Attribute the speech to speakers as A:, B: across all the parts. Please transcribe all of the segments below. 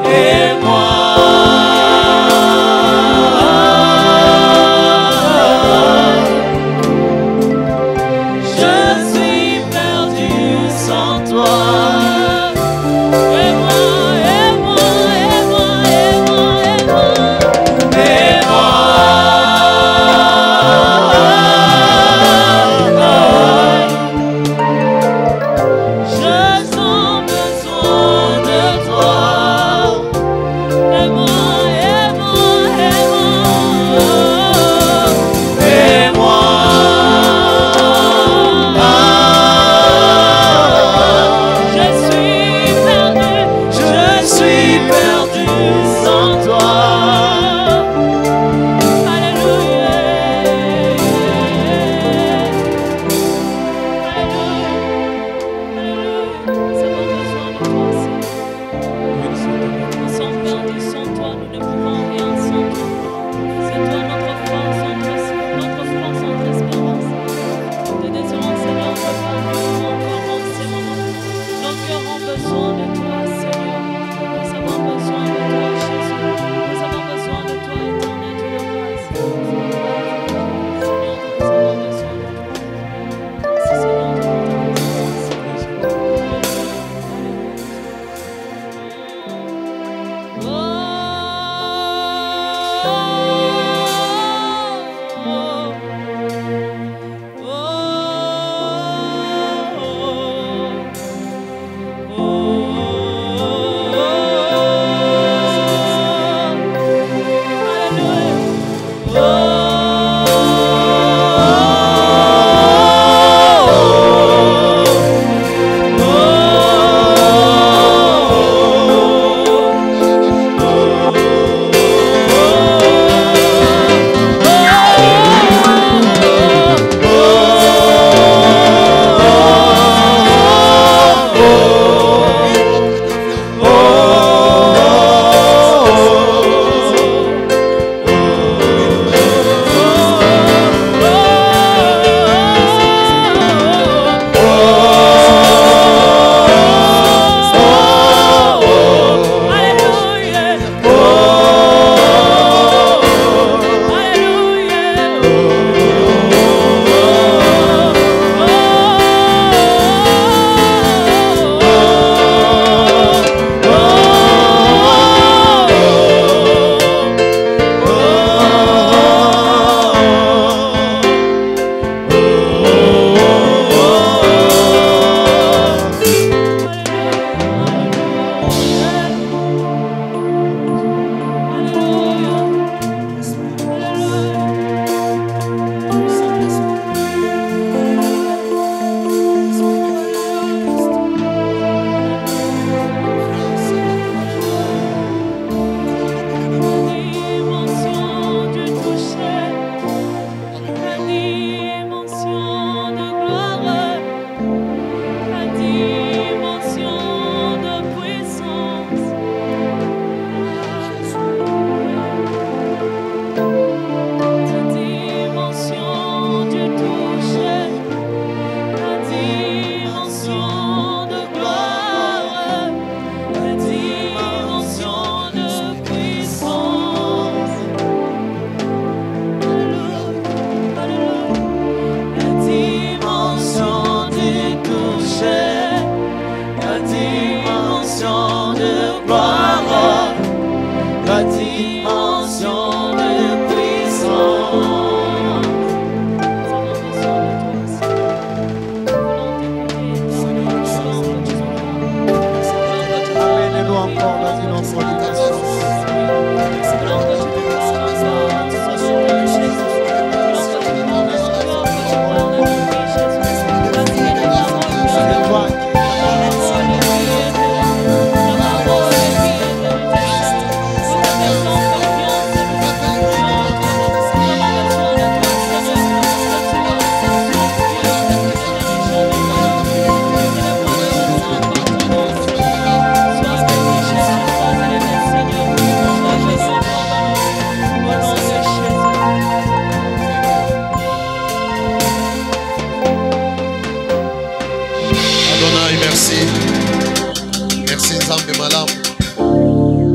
A: Gloire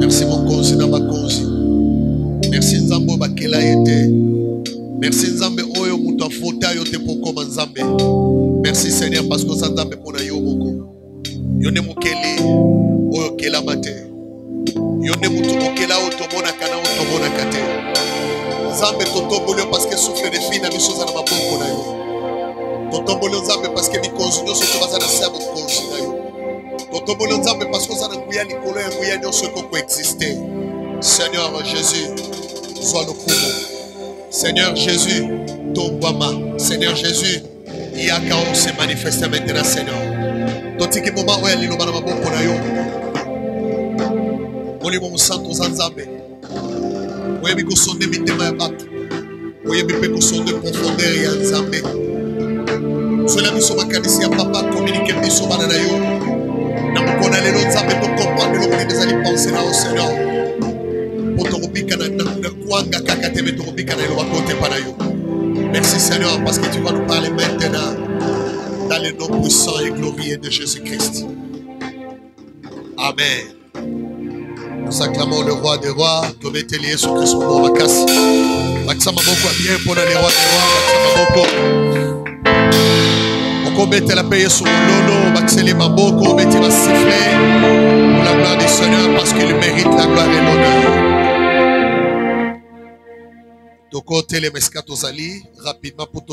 A: Merci mon konzi na bakonzi. Merci Nzambe bakela ete. Merci Nzambe oyo mutu afota yo te pokoma Nzambe. Merci Seigneur parce que Nzambe pona yo moko. Yo ne mukeli oyo kela mate. Yo ne mutu mokela oyo tomona kana oyo tomona kate. Nzambe totombolo parce que souffle de fina biso za na maboko na yo. Totombolo Nzambe parce que mikonzi nyonso tobaza na se bokonzi na yo. Totombolo Nzambe parce que ça na nguya likolo ya nguya nyonso ko exister. Seigneur Jésus, sois le kumo. Seigneur Jésus, tombama. Seigneur Jésus, Yaka se manifeste maintenant, Seigneur. Totiki moment où elle est na maboko na yo. Molimo musanto Nzambe. Oyebi ko sonde mitema ya bato. Oyebi pe ko sonde profondeur ya Nzambe. Cela biso makanisi ya papa communiquer biso bana na yo. Na mokona lelo Nzambe to comprendre le que des ali penser là au Seigneur. Pour te robika na kwanga kaka te to robika na lo côté para yo. Merci Seigneur parce que tu vas nous parler maintenant dans le nom puissant et glorieux de Jésus-Christ. Amen. Nous acclamons le roi des rois, tu mettez lié sur Christ pour ma casse. Maxama beaucoup bien pour le roi des rois, Maxama beaucoup. On mettez la paix sur l'olo, Maxeli Maboko, mettez la sifflet pour la gloire du Seigneur parce qu'il mérite la gloire et l'honneur. Toko tele meskato zali rapidement pour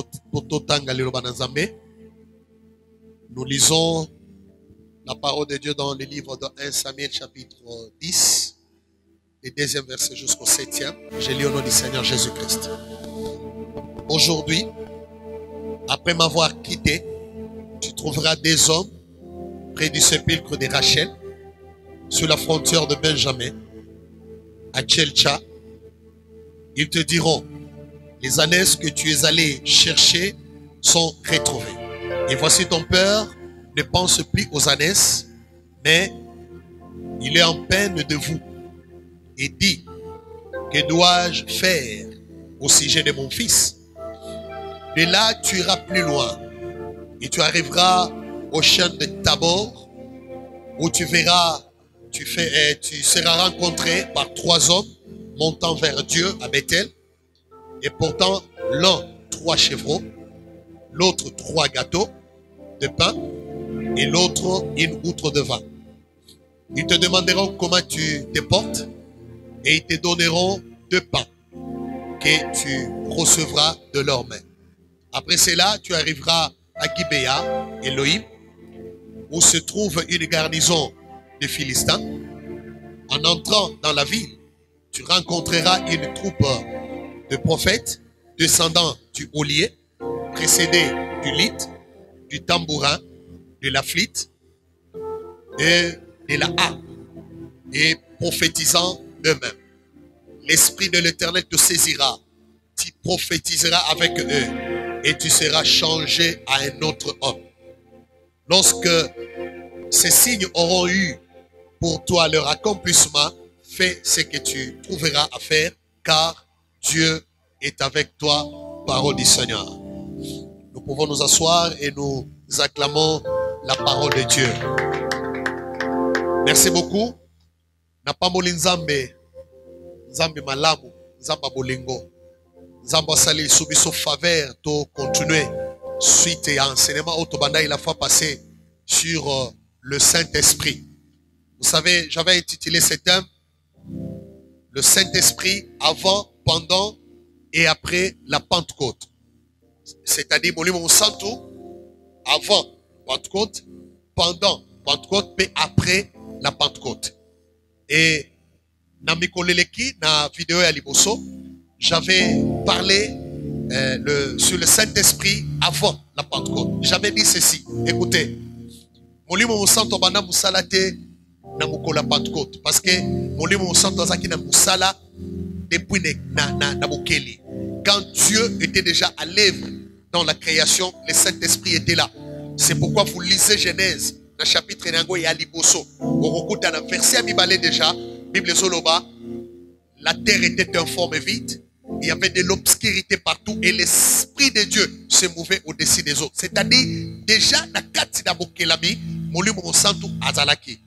A: totanga le Banazambe. Nous lisons la parole de Dieu dans le livre de 1 Samuel chapitre 10, le deuxième verset jusqu'au 7e. Je lis au nom du Seigneur Jésus-Christ. Aujourd'hui, après m'avoir quitté, tu trouveras des hommes près du sépulcre de Rachel, sur la frontière de Benjamin, à Tchelcha. Ils te diront, les ânesses que tu es allé chercher sont retrouvées. Et voici ton père ne pense plus aux ânesses, mais il est en peine de vous. Et dit, que dois-je faire au sujet de mon fils? De là, tu iras plus loin. Et tu arriveras au champ de Tabor, où tu verras, tu seras rencontré par 3 hommes montant vers Dieu à Bethel, et portant l'un 3 chevreaux, l'autre 3 gâteaux de pain, et l'autre une outre de vin. Ils te demanderont comment tu te portes, et ils te donneront 2 pains que tu recevras de leurs mains. Après cela, tu arriveras à Gibéa, Elohim, où se trouve une garnison de Philistins. En entrant dans la ville, tu rencontreras une troupe de prophètes descendant du Olier, précédés du luth, du tambourin, de la flûte et de la harpe, et prophétisant eux-mêmes. L'Esprit de l'Éternel te saisira, tu prophétiseras avec eux, et tu seras changé à un autre homme. Lorsque ces signes auront eu pour toi leur accomplissement, fais ce que tu trouveras à faire, car Dieu est avec toi, parole du Seigneur. Nous pouvons nous asseoir et nous acclamons la parole de Dieu. Merci beaucoup. Napamoli Nzambe, Nzambe malamu, Nzamba bolingo. Nzamba sali subiso faveur to continuer suite et enseignement autobanda il a fois passé sur le Saint-Esprit. Vous savez, j'avais intitulé ce thème le Saint-Esprit avant, pendant et après la Pentecôte. C'est-à-dire Molimo Santo avant Pentecôte, pendant Pentecôte, mais après la Pentecôte. Et dans Mikoleleki, dans la vidéo à Liboso, j'avais parlé sur le Saint-Esprit avant la Pentecôte. J'avais dit ceci. Écoutez, Molimo Santo bana musalate na mukola Pentecôte parce que Molimo Santo zaki na musala depuis na bokeli. Quand Dieu était déjà à l'œuvre dans la création, le Saint-Esprit était là. C'est pourquoi vous lisez Genèse, dans le chapitre Nengo et Aliboso. Au recours d'un verset à Bibalé déjà, Bible Zoloba, la terre était informe et vide. Il y avait de l'obscurité partout et l'Esprit de Dieu se mouvait au-dessus des eaux. C'est-à-dire, déjà, na kati na bokelami, Molimo Santo azalaki.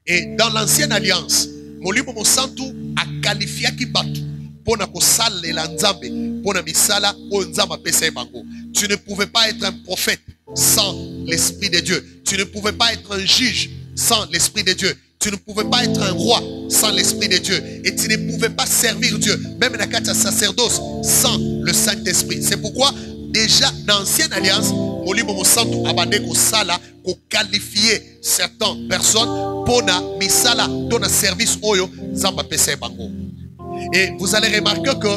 A: Et dans l'ancienne alliance, Molimo Monsanto a qualifié qui batu. Pona ko sale la nzambe, pona misala o nzamba pese bango. Tu ne pouvais pas être un prophète sans l'Esprit de Dieu. Tu ne pouvais pas être un juge sans l'Esprit de Dieu. Tu ne pouvais pas être un roi sans l'Esprit de Dieu. Et tu ne pouvais pas servir Dieu, même dans le sacerdoce, sans le Saint-Esprit. C'est pourquoi, déjà, dans l'Ancienne Alliance, Molimo Monsanto abandé ko sala, ko qualifier certaines personnes pour na misala, pour na service oyo, nzamba pese bango. Et vous allez remarquer que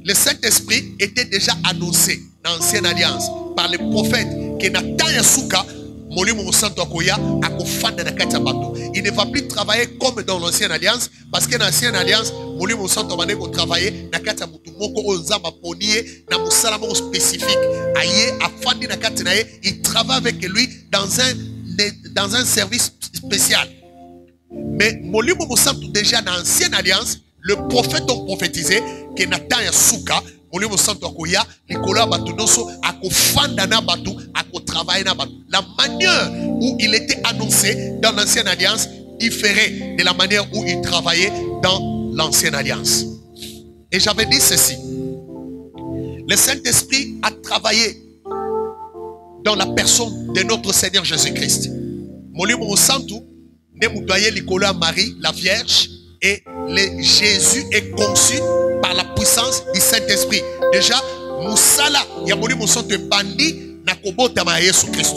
A: le Saint-Esprit était déjà annoncé dans l'Ancienne Alliance par les prophètes que Nathan Yasuka, Molimo Monsanto Akoya, Akofanda na kati ya bato. Il ne va plus travailler comme dans l'Ancienne Alliance parce que dans l'Ancienne Alliance, Molimo Monsanto Abane ko travailler na kati ya mutu moko o nzamba ponier na musala moko spécifique. Aye afandi na kati na ye, il travaille avec lui dans un service spécial. Mais Molimo Monsanto déjà dans l'Ancienne Alliance, le prophète a prophétisé que Nathan Yasuka, Molimo Monsanto Akoya, Nicolas Batunoso, Akofanda na batu, Akotravailler na batu. La manière où il était annoncé dans l'Ancienne Alliance différait de la manière où il travaillait dans l'Ancienne Alliance. Et j'avais dit ceci. Le Saint-Esprit a travaillé dans la personne de notre Seigneur Jésus-Christ. Molimo Monsanto, ne moutoye Nicolas Marie, la Vierge, et Jésus est conçu par la puissance du Saint-Esprit. Déjà, Moussala, Yamoli Monsanto bandi na kobota ma Yesu Christ.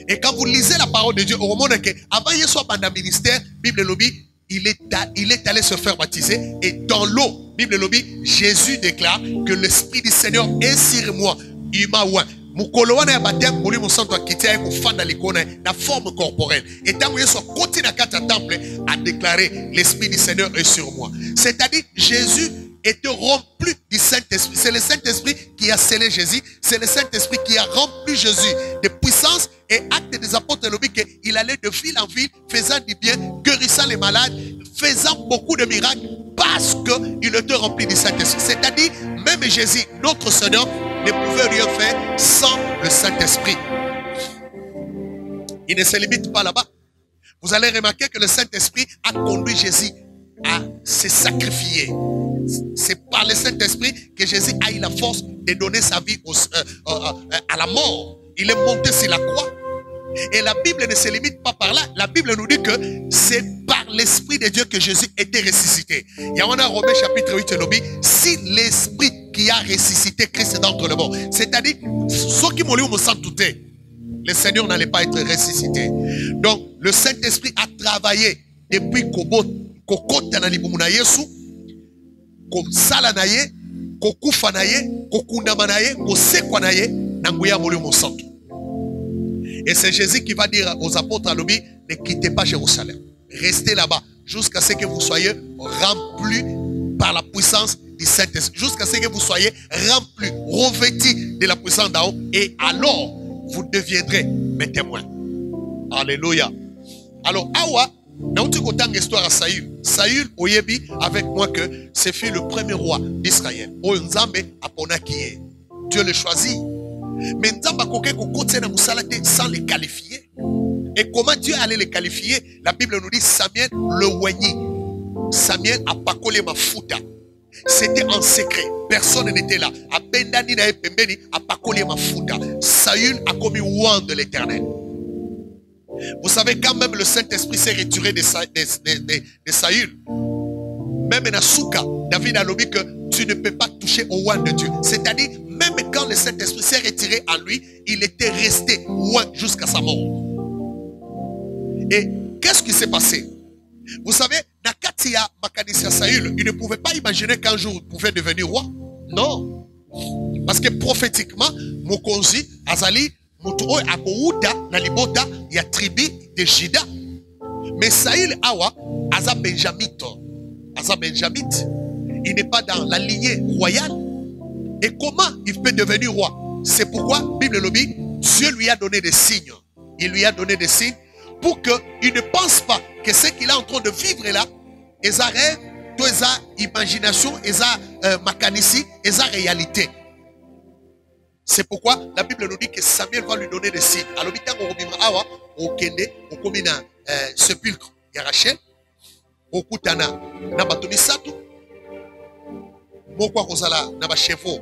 A: Et quand vous lisez la parole de Dieu, au moment que avant Yesu abanda ministère, Bible lobby, il est allé se faire baptiser et dans l'eau, Bible lobby, Jésus déclare que l'Esprit du Seigneur est sur moi. Il m'a oint. Mukolo wana ya baptême Molimo Monsanto akitia ko fanda likona na forme corporelle. Et tant que Yesu continue à quatre temple a déclaré l'Esprit du Seigneur est sur moi. C'est-à-dire Jésus était rempli du Saint-Esprit. C'est le Saint-Esprit qui a scellé Jésus. C'est le Saint-Esprit qui a rempli Jésus de puissance. Et acte des apôtres le dit qu'il allait de ville en ville, faisant du bien, guérissant les malades, faisant beaucoup de miracles parce qu'il était rempli du Saint-Esprit. C'est-à-dire, même Jésus, notre Seigneur, ne pouvait rien faire sans le Saint-Esprit. Il ne se limite pas là-bas. Vous allez remarquer que le Saint-Esprit a conduit Jésus à se sacrifier. C'est par le Saint-Esprit que Jésus a eu la force de donner sa vie à la mort. Il est monté sur la croix. Et la Bible ne se limite pas par là. La Bible nous dit que c'est par l'Esprit de Dieu que Jésus était ressuscité. Il y a un Romains chapitre 8, si l'Esprit qui a ressuscité Christ d'entre les morts, c'est-à-dire ceux qui m'ont lu au Saint-Touté, le Seigneur n'allait pas être ressuscité. Donc le Saint-Esprit a travaillé depuis Kokota na libumuna Yesu, Kosala na ye, Kokufa na ye, Kokundama na ye, Kosekwa na ye, Nanguya molu Monsanto. Et c'est Jésus qui va dire aux apôtres à l'obé, ne quittez pas Jérusalem. Restez là-bas jusqu'à ce que vous soyez remplis par la puissance du Saint-Esprit. Jusqu'à ce que vous soyez remplis, revêtis de la puissance d'en haut. Et alors, vous deviendrez mes témoins. Alléluia. Alors, Awa, dans une histoire à Saül. Saül, oyebi, avec moi que c'est fut le premier roi d'Israël. Dieu le choisit. Mais Nzamba koke ko kotsena musala te sans les qualifier. Et comment Dieu allait les qualifier? La Bible nous dit Samuel le oigni. Samuel a pas collé ma fouta. C'était en secret. Personne n'était là. A Bendani na pembeni a pas collé ma fouta. Saül a commis ouan de l'Éternel. Vous savez quand même le Saint-Esprit s'est retiré de Saül. Même dans Souka, David a dit que tu ne peux pas toucher au ouan de Dieu. C'est-à-dire même quand le Saint-Esprit s'est retiré en lui, il était resté loin jusqu'à sa mort. Et qu'est-ce qui s'est passé? Vous savez, Nakatia Makanisia Saül, il ne pouvait pas imaginer qu'un jour il pouvait devenir roi. Non. Parce que prophétiquement, Mokonzi, Azali, Mutuo, Akouta, Nalibota, il y a tribu de Jida. Mais Saül Awa, Aza Benjamite. Aza Benjamite. Il n'est pas dans la lignée royale. Et comment il peut devenir roi? C'est pourquoi, Bible le dit, Dieu lui a donné des signes. Il lui a donné des signes pour qu'il ne pense pas que ce qu'il est en train de vivre là, et ça rêve, tout ça imagination, et ça mécanici, et ça réalité. C'est pourquoi la Bible nous dit que Samuel va lui donner des signes. Alors, au Kende, au Komina, sépulcre, il y a Rachel. okutana na bato misatu moko akozala na ba chefo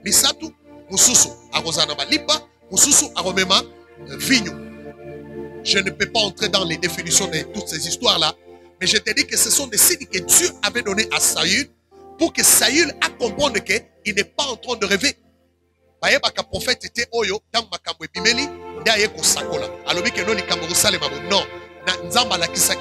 A: misatu mususu akozala na balipa mususu akomema vinyo. Je ne peux pas entrer dans les définitions de toutes ces histoires-là, mais je te dis que ce sont des signes que Dieu avait donnés à Saül pour que Saül a compris qu'il n'est pas en train de rêver. Bayeba prophète était oyo dans makambo ebimeli ndaye ko sakola. Alobi ke no likambo ko salema non. Na nzamba la kisaki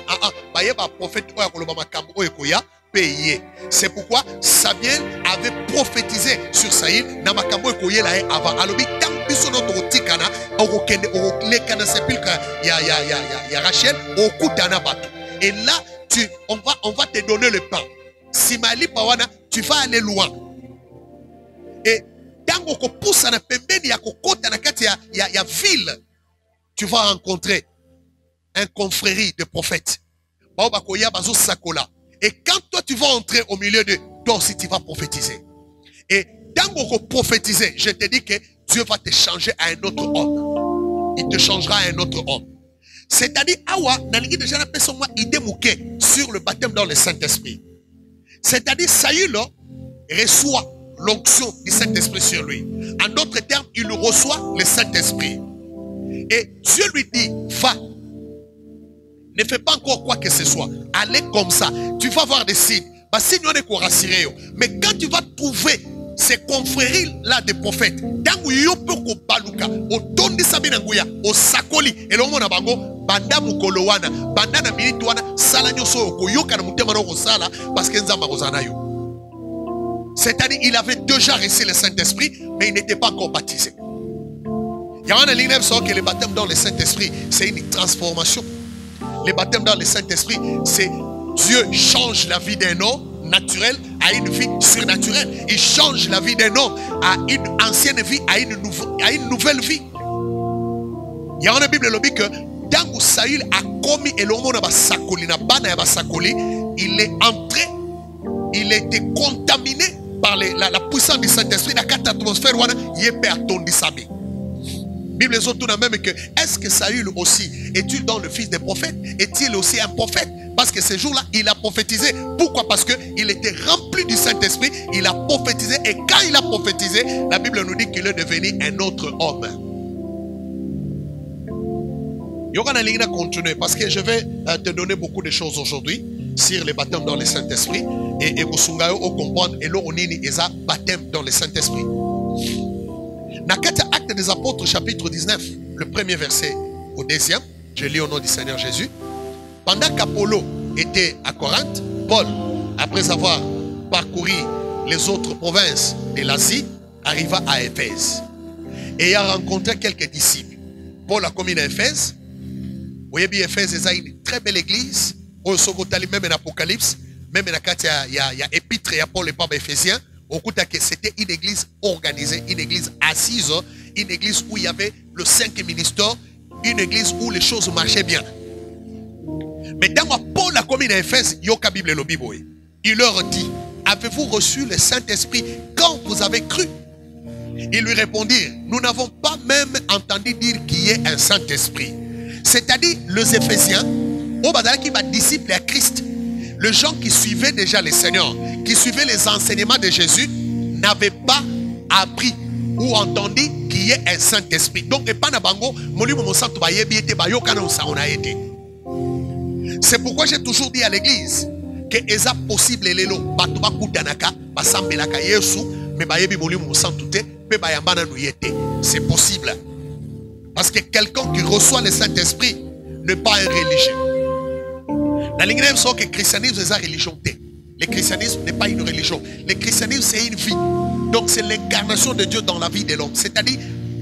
A: bayeba prophète oyo koloba makambo oyo koya payé. C'est pourquoi Samuel avait prophétisé sur Saül na makambo koye la avant. Alobi tant biso notre tikana okokende okolekana sepulcre ya Rachel okutana bato. Et là on va te donner le pain. Si mali pawana tu vas aller loin. Et tango ko poussa na pembeni ya kokota na kati ya ville, tu vas rencontrer un confrérie de prophètes. Et quand toi tu vas entrer au milieu de toi aussi tu vas prophétiser. Et tango ko prophétiser, je te dis que Dieu va te changer à un autre homme. Il te changera à un autre homme. C'est-à-dire awa nalingi déjà na personne idée mouké sur le baptême dans le Saint-Esprit. C'est-à-dire Saül reçoit l'onction du Saint-Esprit sur lui. En d'autres termes, il reçoit le Saint-Esprit. Et Dieu lui dit, va. Ne fais pas encore quoi que ce soit. Allez comme ça. Tu vas voir des signes. Mais quand tu vas trouver ces confréries-là des prophètes, c'est-à-dire il avait déjà reçu le Saint-Esprit, mais il n'était pas encore baptisé. Il y a un ligne que le baptême dans le Saint-Esprit, c'est une transformation. Le baptême dans le Saint-Esprit, c'est Dieu change la vie d'un homme naturel à une vie surnaturelle. Il change la vie d'un homme à une ancienne vie, à une nouvelle vie. Il y a une Bible qui dit que tant que Saül a commis et l'homme il est entré, il était contaminé par la puissance du Saint-Esprit. La carte atmosphère, il est perdu de sa vie. Bible est même que est-ce que Saül aussi est-il dans le fils des prophètes? Est-il aussi un prophète? Parce que ce jour-là, il a prophétisé. Pourquoi? Parce qu'il était rempli du Saint-Esprit. Il a prophétisé. Et quand il a prophétisé, la Bible nous dit qu'il est devenu un autre homme. Je vais continuer parce que je vais te donner beaucoup de choses aujourd'hui sur le baptême dans le Saint-Esprit. Et vous comprendre et l'onini est un baptême dans le Saint-Esprit. Dans Actes des Apôtres, chapitre 19, le premier verset au deuxième, je lis au nom du Seigneur Jésus. Pendant qu'Apollo était à Corinthe, Paul, après avoir parcouru les autres provinces de l'Asie, arriva à Éphèse et a rencontré quelques disciples. Paul a commis à Éphèse. Vous voyez bien, Éphèse est une très belle église. Même en Apocalypse, même en il y a épître et Paul et Pape Éphésiens. C'était une église organisée, une église assise, une église où il y avait le 5 ministère, une église où les choses marchaient bien. Mais dans Paul a commis à Éphèse, il leur dit, avez-vous reçu le Saint-Esprit quand vous avez cru? Ils lui répondirent, nous n'avons pas même entendu dire qu'il y ait un Saint-Esprit. C'est-à-dire les Éphésiens, qui va disciples à Christ, les gens qui suivaient déjà le Seigneur, qui suivaient les enseignements de Jésus, n'avaient pas appris ou entendu qu'il y ait un Saint-Esprit. Donc, c'est pourquoi j'ai toujours dit à l'église que c'est possible c'est possible. Parce que quelqu'un qui reçoit le Saint-Esprit n'est pas un religieux. La ligne même que le christianisme est une religion. Le christianisme n'est pas une religion. Le christianisme c'est une vie. Donc c'est l'incarnation de Dieu dans la vie de l'homme. C'est-à-dire,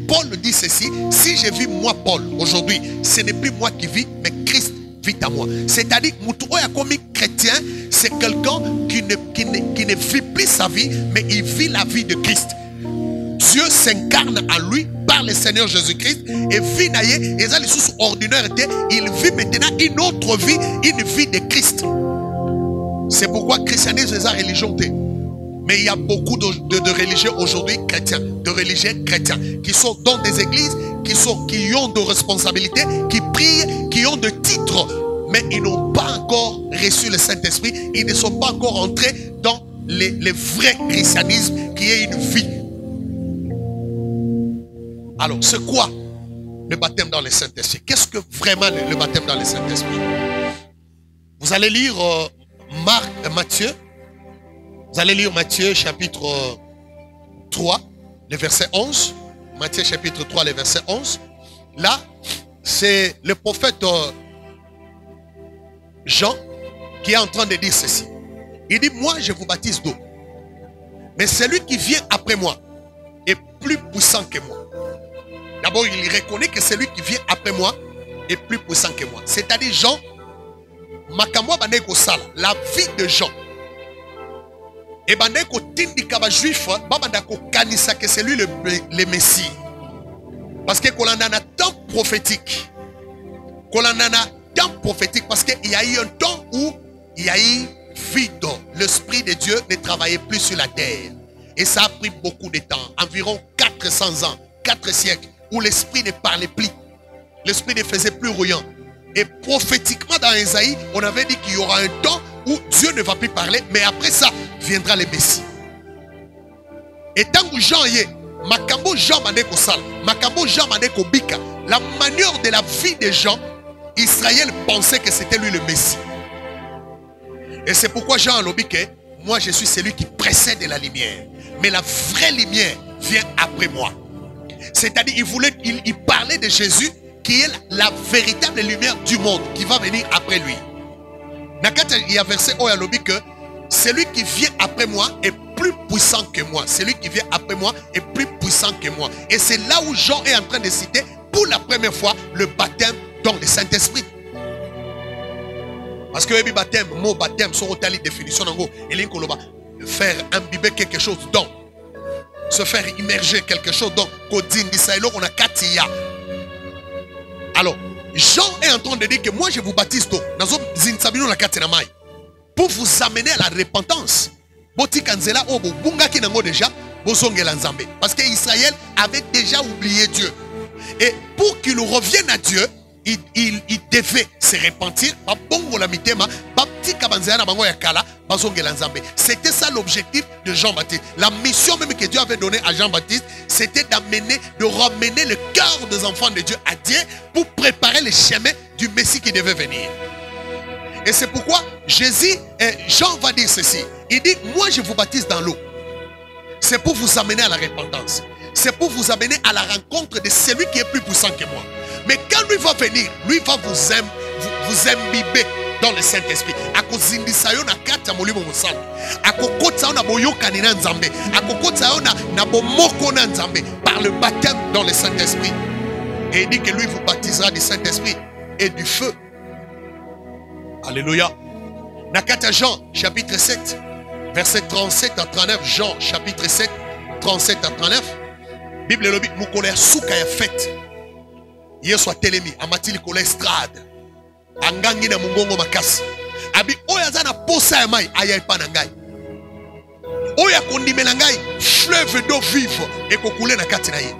A: Paul dit ceci, si je vis moi Paul aujourd'hui, ce n'est plus moi qui vis, mais Christ vit à moi. C'est-à-dire, comme chrétien, c'est quelqu'un qui ne vit plus sa vie, mais il vit la vie de Christ. Dieu s'incarne en lui par le Seigneur Jésus-Christ et vit naïe et ça les sous ordinaires il vit maintenant une autre vie, une vie de Christ. C'est pourquoi le christianisme est une religion. Mais il y a beaucoup de religieux aujourd'hui chrétiens, de religieux chrétiens qui sont dans des églises, qui ont de responsabilités, qui prient, qui ont de titres mais ils n'ont pas encore reçu le Saint-Esprit. Ils ne sont pas encore entrés dans le vrai christianisme qui est une vie. Alors, c'est quoi le baptême dans le Saint-Esprit? Qu'est-ce que vraiment le baptême dans le Saint-Esprit? Vous allez lire Matthieu. Vous allez lire Matthieu chapitre 3, le verset 11. Matthieu chapitre 3, le verset 11. Là, c'est le prophète Jean qui est en train de dire ceci. Il dit, moi je vous baptise d'eau. Mais celui qui vient après moi est plus puissant que moi. D'abord, il reconnaît que celui qui vient après moi est plus puissant que moi. C'est-à-dire, Jean, la vie de Jean. Et bandeko tindika ba juif, babandako kanisa que c'est lui le Messie. Parce que qu'on en a un temps prophétique. Qu'on en a un temps prophétique parce qu'il y a eu un temps où il y a eu vide. L'Esprit de Dieu ne travaillait plus sur la terre. Et ça a pris beaucoup de temps. Environ 400 ans, 4 siècles, où l'Esprit ne parlait plus. L'Esprit ne faisait plus rien. Et prophétiquement dans Isaïe, on avait dit qu'il y aura un temps où Dieu ne va plus parler, mais après ça viendra le Messie. Et tant que Jean y est, Makambo Jean Maneko Sal, Makambo Jean Maneko Bika, la manière de la vie des gens, Israël pensait que c'était lui le Messie. Et c'est pourquoi Jean a dit que moi je suis celui qui précède la lumière. Mais la vraie lumière vient après moi. C'est-à-dire il parlait de Jésus qui est la véritable lumière du monde qui va venir après lui. Il y a verset où il dit que celui qui vient après moi est plus puissant que moi. Celui qui vient après moi est plus puissant que moi. Et c'est là où Jean est en train de citer pour la première fois le baptême dans le Saint-Esprit. Parce que le baptême, mot baptême, son tali définition en gros, et faire imbiber quelque chose donc, se faire immerger quelque chose donc, on a katia. Alors, Jean est en train de dire que moi je vous baptise d'eau pour vous amener à la repentance. Parce qu'Israël avait déjà oublié Dieu. Et pour qu'il revienne à Dieu, il devait se repentir. C'était ça l'objectif de Jean-Baptiste. La mission même que Dieu avait donnée à Jean-Baptiste, c'était de ramener le cœur des enfants de Dieu à Dieu pour préparer le chemin du Messie qui devait venir. Et c'est pourquoi Jean va dire ceci. Il dit, moi je vous baptise dans l'eau. C'est pour vous amener à la repentance. C'est pour vous amener à la rencontre de celui qui est plus puissant que moi. Mais quand lui va venir, lui va vous imbiber dans le Saint-Esprit. Par le baptême dans le Saint-Esprit. Et il dit que lui vous baptisera du Saint-Esprit et du feu. Alléluia. Nakata Jean chapitre 7 verset 37 à 39. Jean chapitre 7 37 à 39. Bible lobi nous connaît souka ya fête. Yesu atelemi amatili kola estrade. Angangi na mungongo makasi. Abi oya zana posa ya mai aya ipana ngai. Oya kondimela ngai fleuve d'eau vive et kokule na kati na ye.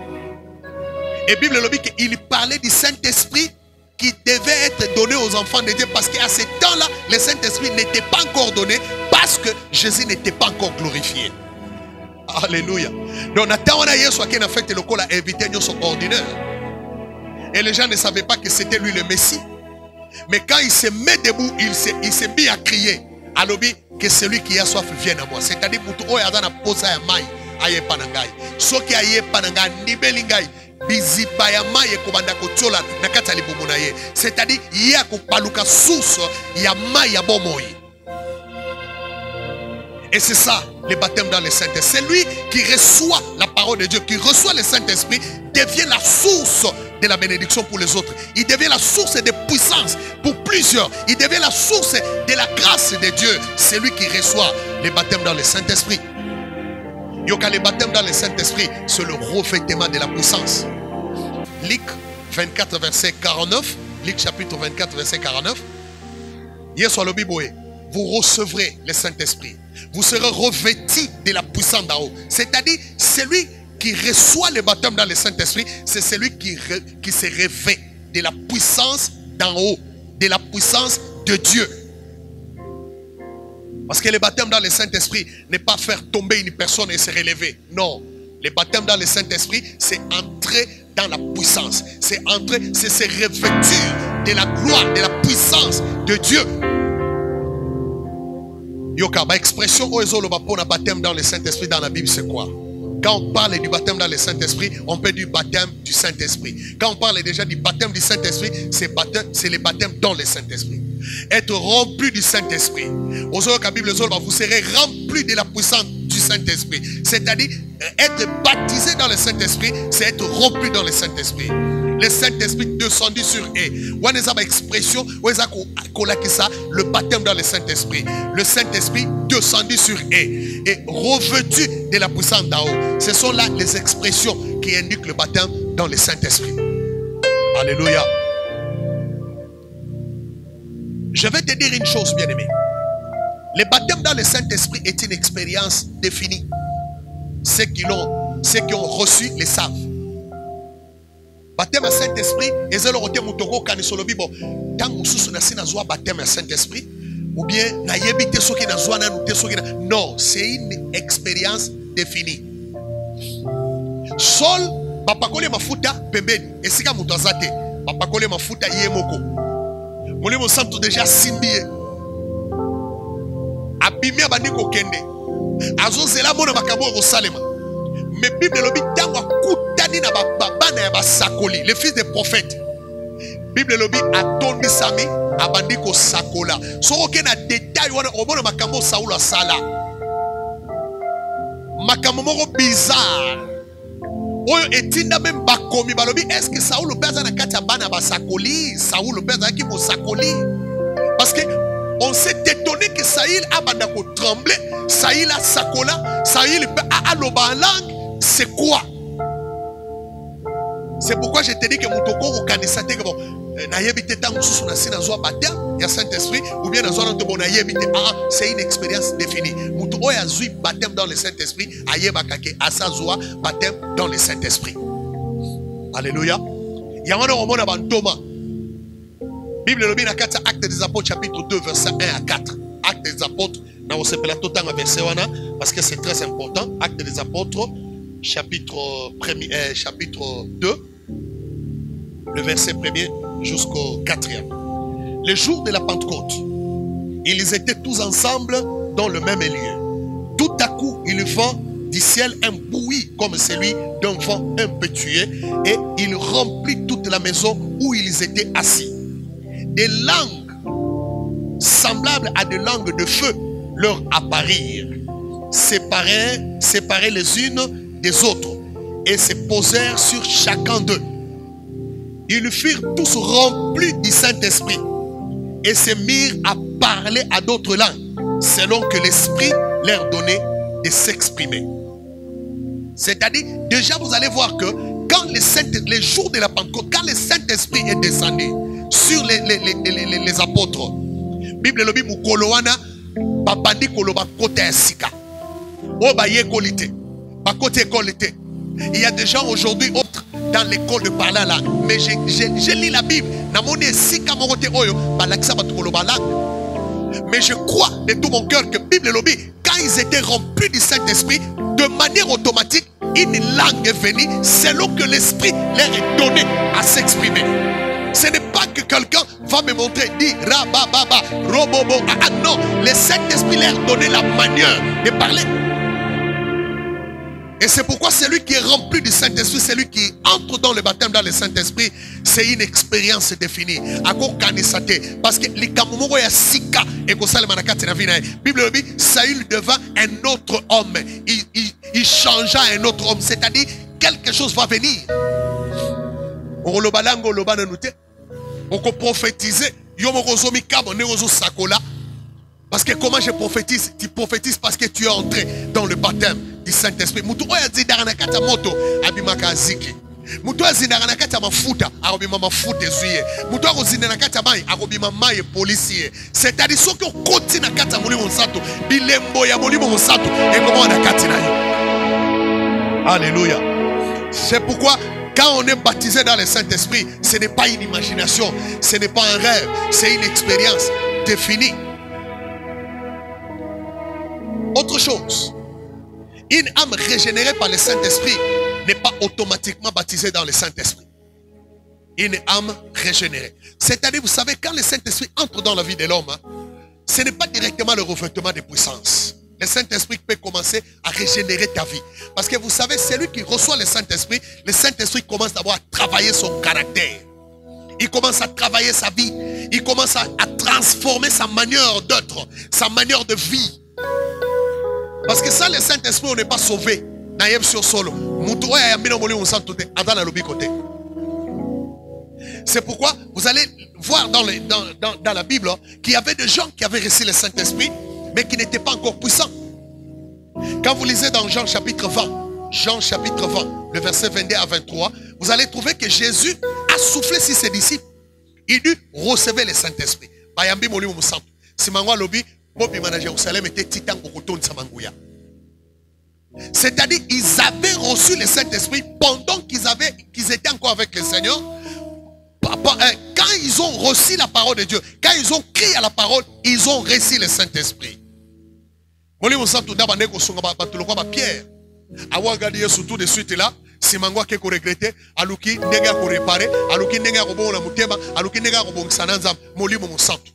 A: Et Bible lobi qu'il parlait du Saint-Esprit qui devait être donné aux enfants de Dieu parce qu'à ce temps-là, le Saint-Esprit n'était pas encore donné parce que Jésus n'était pas encore glorifié. Alléluia. Donc, a fait le col à inviter son ordinaire. Et les gens ne savaient pas que c'était lui le Messie. Mais quand il se met debout, il s'est mis à crier. À l'objet que celui qui a soif vienne à moi. C'est-à-dire, c'est-à-dire il y a kopaluka source ya mai ya bomoyi. Et c'est ça le baptême dans le Saint-Esprit. C'est lui qui reçoit la parole de Dieu, qui reçoit le Saint-Esprit, devient la source de la bénédiction pour les autres. Il devient la source de puissance pour plusieurs. Il devient la source de la grâce de Dieu. C'est lui qui reçoit le baptême dans le Saint-Esprit. Le baptême dans le Saint-Esprit, c'est le revêtement de la puissance. Luc 24 verset 49. Luc chapitre 24 verset 49. Vous recevrez le Saint-Esprit. Vous serez revêtis de la puissance d'en haut. C'est-à-dire, celui qui reçoit le baptême dans le Saint-Esprit, c'est celui qui se revêt de la puissance d'en haut. de la puissance de Dieu. Parce que le baptême dans le Saint-Esprit n'est pas faire tomber une personne et se relever. Non. Le baptême dans le Saint-Esprit, c'est entrer dans la puissance. C'est entrer, c'est se revêtir de la gloire, de la puissance de Dieu. Yoka, ma expression le baptême dans le Saint-Esprit dans la Bible, c'est quoi? Quand on parle du baptême dans le Saint-Esprit, on peut du baptême du Saint-Esprit. Quand on parle déjà du baptême du Saint-Esprit, c'est le baptême dans le Saint-Esprit. Être rempli du Saint-Esprit. La Bible, vous serez rempli de la puissance du Saint-Esprit. C'est-à-dire, être baptisé dans le Saint-Esprit, c'est être rempli dans le Saint-Esprit. Le Saint-Esprit descendu sur eux. On a expression, le baptême dans le Saint-Esprit. Le Saint-Esprit descendu sur eux et revêtu de la puissance d'en haut. Ce sont là les expressions qui indiquent le baptême dans le Saint-Esprit. Alléluia. Je vais te dire une chose, bien-aimé. Le baptême dans le Saint-Esprit est une expérience définie. Ceux qui ont reçu les savent. Baptême à Saint-Esprit, et c'est le côté moutoko kanisolo bibo. Tant que nous sommes baptême à Saint-Esprit, ou bien non, c'est une expérience définie. Sol, bapakole mafuta pembeni, et si ka mutazate, bapakole mafuta yemoko. Molimo santo déjà simbie. Abimia bandiko kende. Azo zela mona makabo ko salema. Mais Bible lobi tango kutani na baba na ba sakoli, le fils des prophètes. Bible lobi atondi sami abandiko sakola. Soko ke na détail wana omona makambo Saul asala. Makambo moko bizarre. Oyo etinda même bakomi balobi est-ce que Saul peza na kati ya bana ba sakoli? Saul peza ki mo sakoli? Parce que on s'est étonné que Saïl a bandako tremblé, Saïl a sakola, Saïl a loba en langue. C'est quoi? C'est pourquoi je te dis que Moutoko ou Kanisate, bon, naïebite tant sous son assis dans un baptême, il y a Saint-Esprit, ou bien dans un autre bon naïebite, c'est une expérience définie. Moutoko a zui baptême dans le Saint-Esprit, aïebakake, asazoua, baptême dans le Saint-Esprit. Alléluia. Il y a un moment avant Thomas. Bible le dit dans Actes des Apôtres, chapitre 2, verset 1 à 4. Actes des Apôtres, dans ce verset 1, parce que c'est très important. Actes des Apôtres, chapitre 2, le verset 1er jusqu'au 4e. Le jour de la Pentecôte, ils étaient tous ensemble dans le même lieu. Tout à coup, il vint du ciel un bruit comme celui d'un vent impétueux et il remplit toute la maison où ils étaient assis. Des langues semblables à des langues de feu leur apparirent, séparées les unes des autres, et se posèrent sur chacun d'eux. Ils furent tous remplis du Saint-Esprit et se mirent à parler à d'autres langues, selon que l'Esprit leur donnait de s'exprimer. C'est-à-dire, déjà vous allez voir que quand les jours de la Pentecôte, quand le Saint-Esprit est descendu sur les apôtres, Bible le dit mukoloana babandi koloba kote sika o baye kolite ba kote kolite. Il y a des gens aujourd'hui dans l'école de parler la langue, mais j'ai lu la Bible na moni sika mo kote oyo balakisa batu koloba langue. Mais je crois de tout mon cœur que Bible le dit quand ils étaient remplis du Saint-Esprit, de manière automatique une langue est venue selon que l'Esprit leur est donné à s'exprimer. Ce n'est pas que quelqu'un va me montrer, dit rabababa, robobo. Ah non, le Saint-Esprit leur a donné la manière de parler. Et c'est pourquoi celui qui est rempli du Saint-Esprit, celui qui entre dans le baptême dans le Saint-Esprit, c'est une expérience définie. Parce que les Kamomoro ya Sika et Kosale Manakati na vina. Bible dit, Saül devint un autre homme. Il changea un autre homme. C'est-à-dire, quelque chose va venir. On le balango le bananouté. On peut prophétiser. Parce que comment je prophétise? Tu prophétises parce que tu es entré dans le baptême du Saint-Esprit. C'est-à-dire ceux qui continuent à kata molimo nsato bilembo ya molimo nsato et comment on a kati na. Alléluia. C'est pourquoi Quand on est baptisé dans le Saint-Esprit, ce n'est pas une imagination, ce n'est pas un rêve, c'est une expérience définie. Autre chose, une âme régénérée par le Saint-Esprit n'est pas automatiquement baptisée dans le Saint-Esprit. Une âme régénérée. C'est-à-dire, vous savez, quand le Saint-Esprit entre dans la vie de l'homme, ce n'est pas directement le revêtement de puissance. Le Saint-Esprit peut commencer à régénérer ta vie. Parce que vous savez, celui qui reçoit le Saint-Esprit commence d'abord à travailler son caractère. Il commence à travailler sa vie. Il commence à transformer sa manière d'être, sa manière de vie. Parce que sans le Saint-Esprit, on n'est pas sauvé. C'est pourquoi vous allez voir dans la Bible qu'il y avait des gens qui avaient reçu le Saint-Esprit, mais qui n'étaient pas encore puissants. Quand vous lisez dans Jean chapitre 20, le verset 22 à 23, vous allez trouver que Jésus a soufflé sur ses disciples. Il dit, recevez le Saint-Esprit. C'est-à-dire, ils avaient reçu le Saint-Esprit pendant qu'ils étaient encore avec le Seigneur. Quand ils ont reçu la parole de Dieu, quand ils ont crié à la parole, ils ont reçu le Saint-Esprit. Pierre, surtout de suite là, si mango ke ko regretter, aluki nega ko réparer, aluki nega ko bona mutema, aluki nega ko bon sananza, molimo musantu.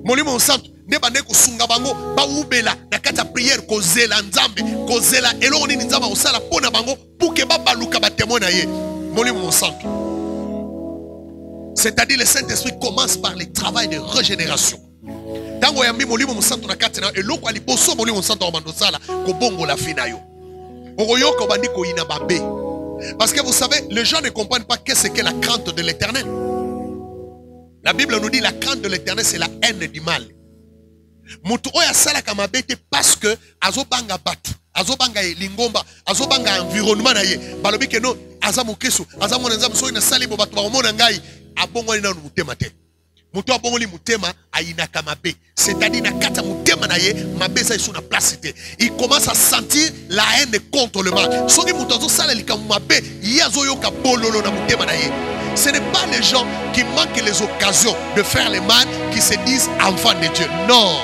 A: Molimo musantu, ne bande ko sunga bango, ba ubela na kata prière ko zela nzambe, ko zela eloko ni nzamba osala pona bango pour que ba baluka ba témoin ye. Molimo musantu. C'est-à-dire le Saint-Esprit commence par le travail de régénération. Tango yambi molimo musantu na kata na eloko ali boso molimo musantu o bandosala ko bongo la finayo. Parce que vous savez, les gens ne comprennent pas qu'est-ce qu'est la crainte de l'éternel. La Bible nous dit la crainte de l'éternel, c'est la haine du mal. Parce que azobanga batu, azobanga lingomba, azobanga environnement na ye. Balobi ke no azamu kesu, azamu nzam so ina sali bo batu ba mona ngai abongo ina mutema te. Muto abongoli mutema ayinaka mabe. C'est-à-dire nakata mutema na ye mabe za isu na place te. Il commence à sentir la haine contre le mal. Soki muto sala lika mabe yazo yoka bololo na mutema na ye. Ce n'est pas les gens qui manquent les occasions de faire le mal qui se disent enfants de Dieu. Non.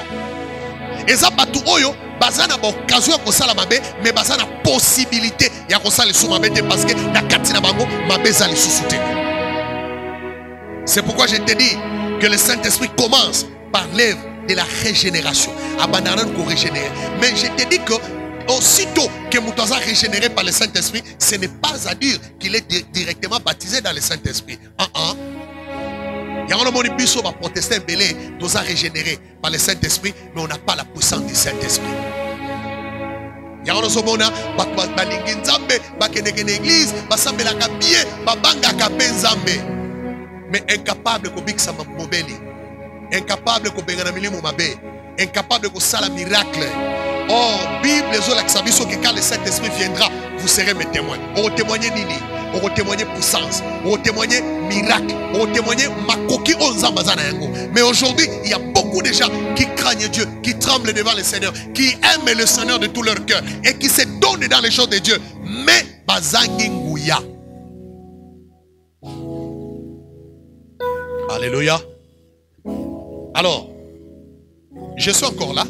A: Eza batu oyo bazana ba occasion ko sala mabe mais bazana possibilité ya ko sala sou mabe te parce que nakati na bango mabe za li susute. C'est pourquoi je te dis que le Saint-Esprit commence par l'œuvre de la régénération. Abandonnant qu'on régénère. Mais je te dis que aussitôt que Moutaza est régénéré par le Saint-Esprit, ce n'est pas à dire qu'il est directement baptisé dans le Saint-Esprit. Il y a un moment où on va protester, nous a régénéré par le Saint-Esprit, mais on n'a pas la puissance du Saint-Esprit. Il y a un moment où on va l'église, mais incapable de bikisa mobeli, incapable de bengana milimu mabe, incapable de sala miracle. Or, Bible que quand le Saint-Esprit viendra, vous serez mes témoins. On va témoigner nini, on va témoigner puissance, on va témoigner miracle, on va témoigner makoki onzambazana yango. Mais aujourd'hui, il y a beaucoup de gens qui craignent Dieu, qui tremblent devant le Seigneur, qui aiment le Seigneur de tout leur cœur et qui se donnent dans les choses de Dieu. Mais bazangi nguya. Alléluia. Alors, je suis encore là.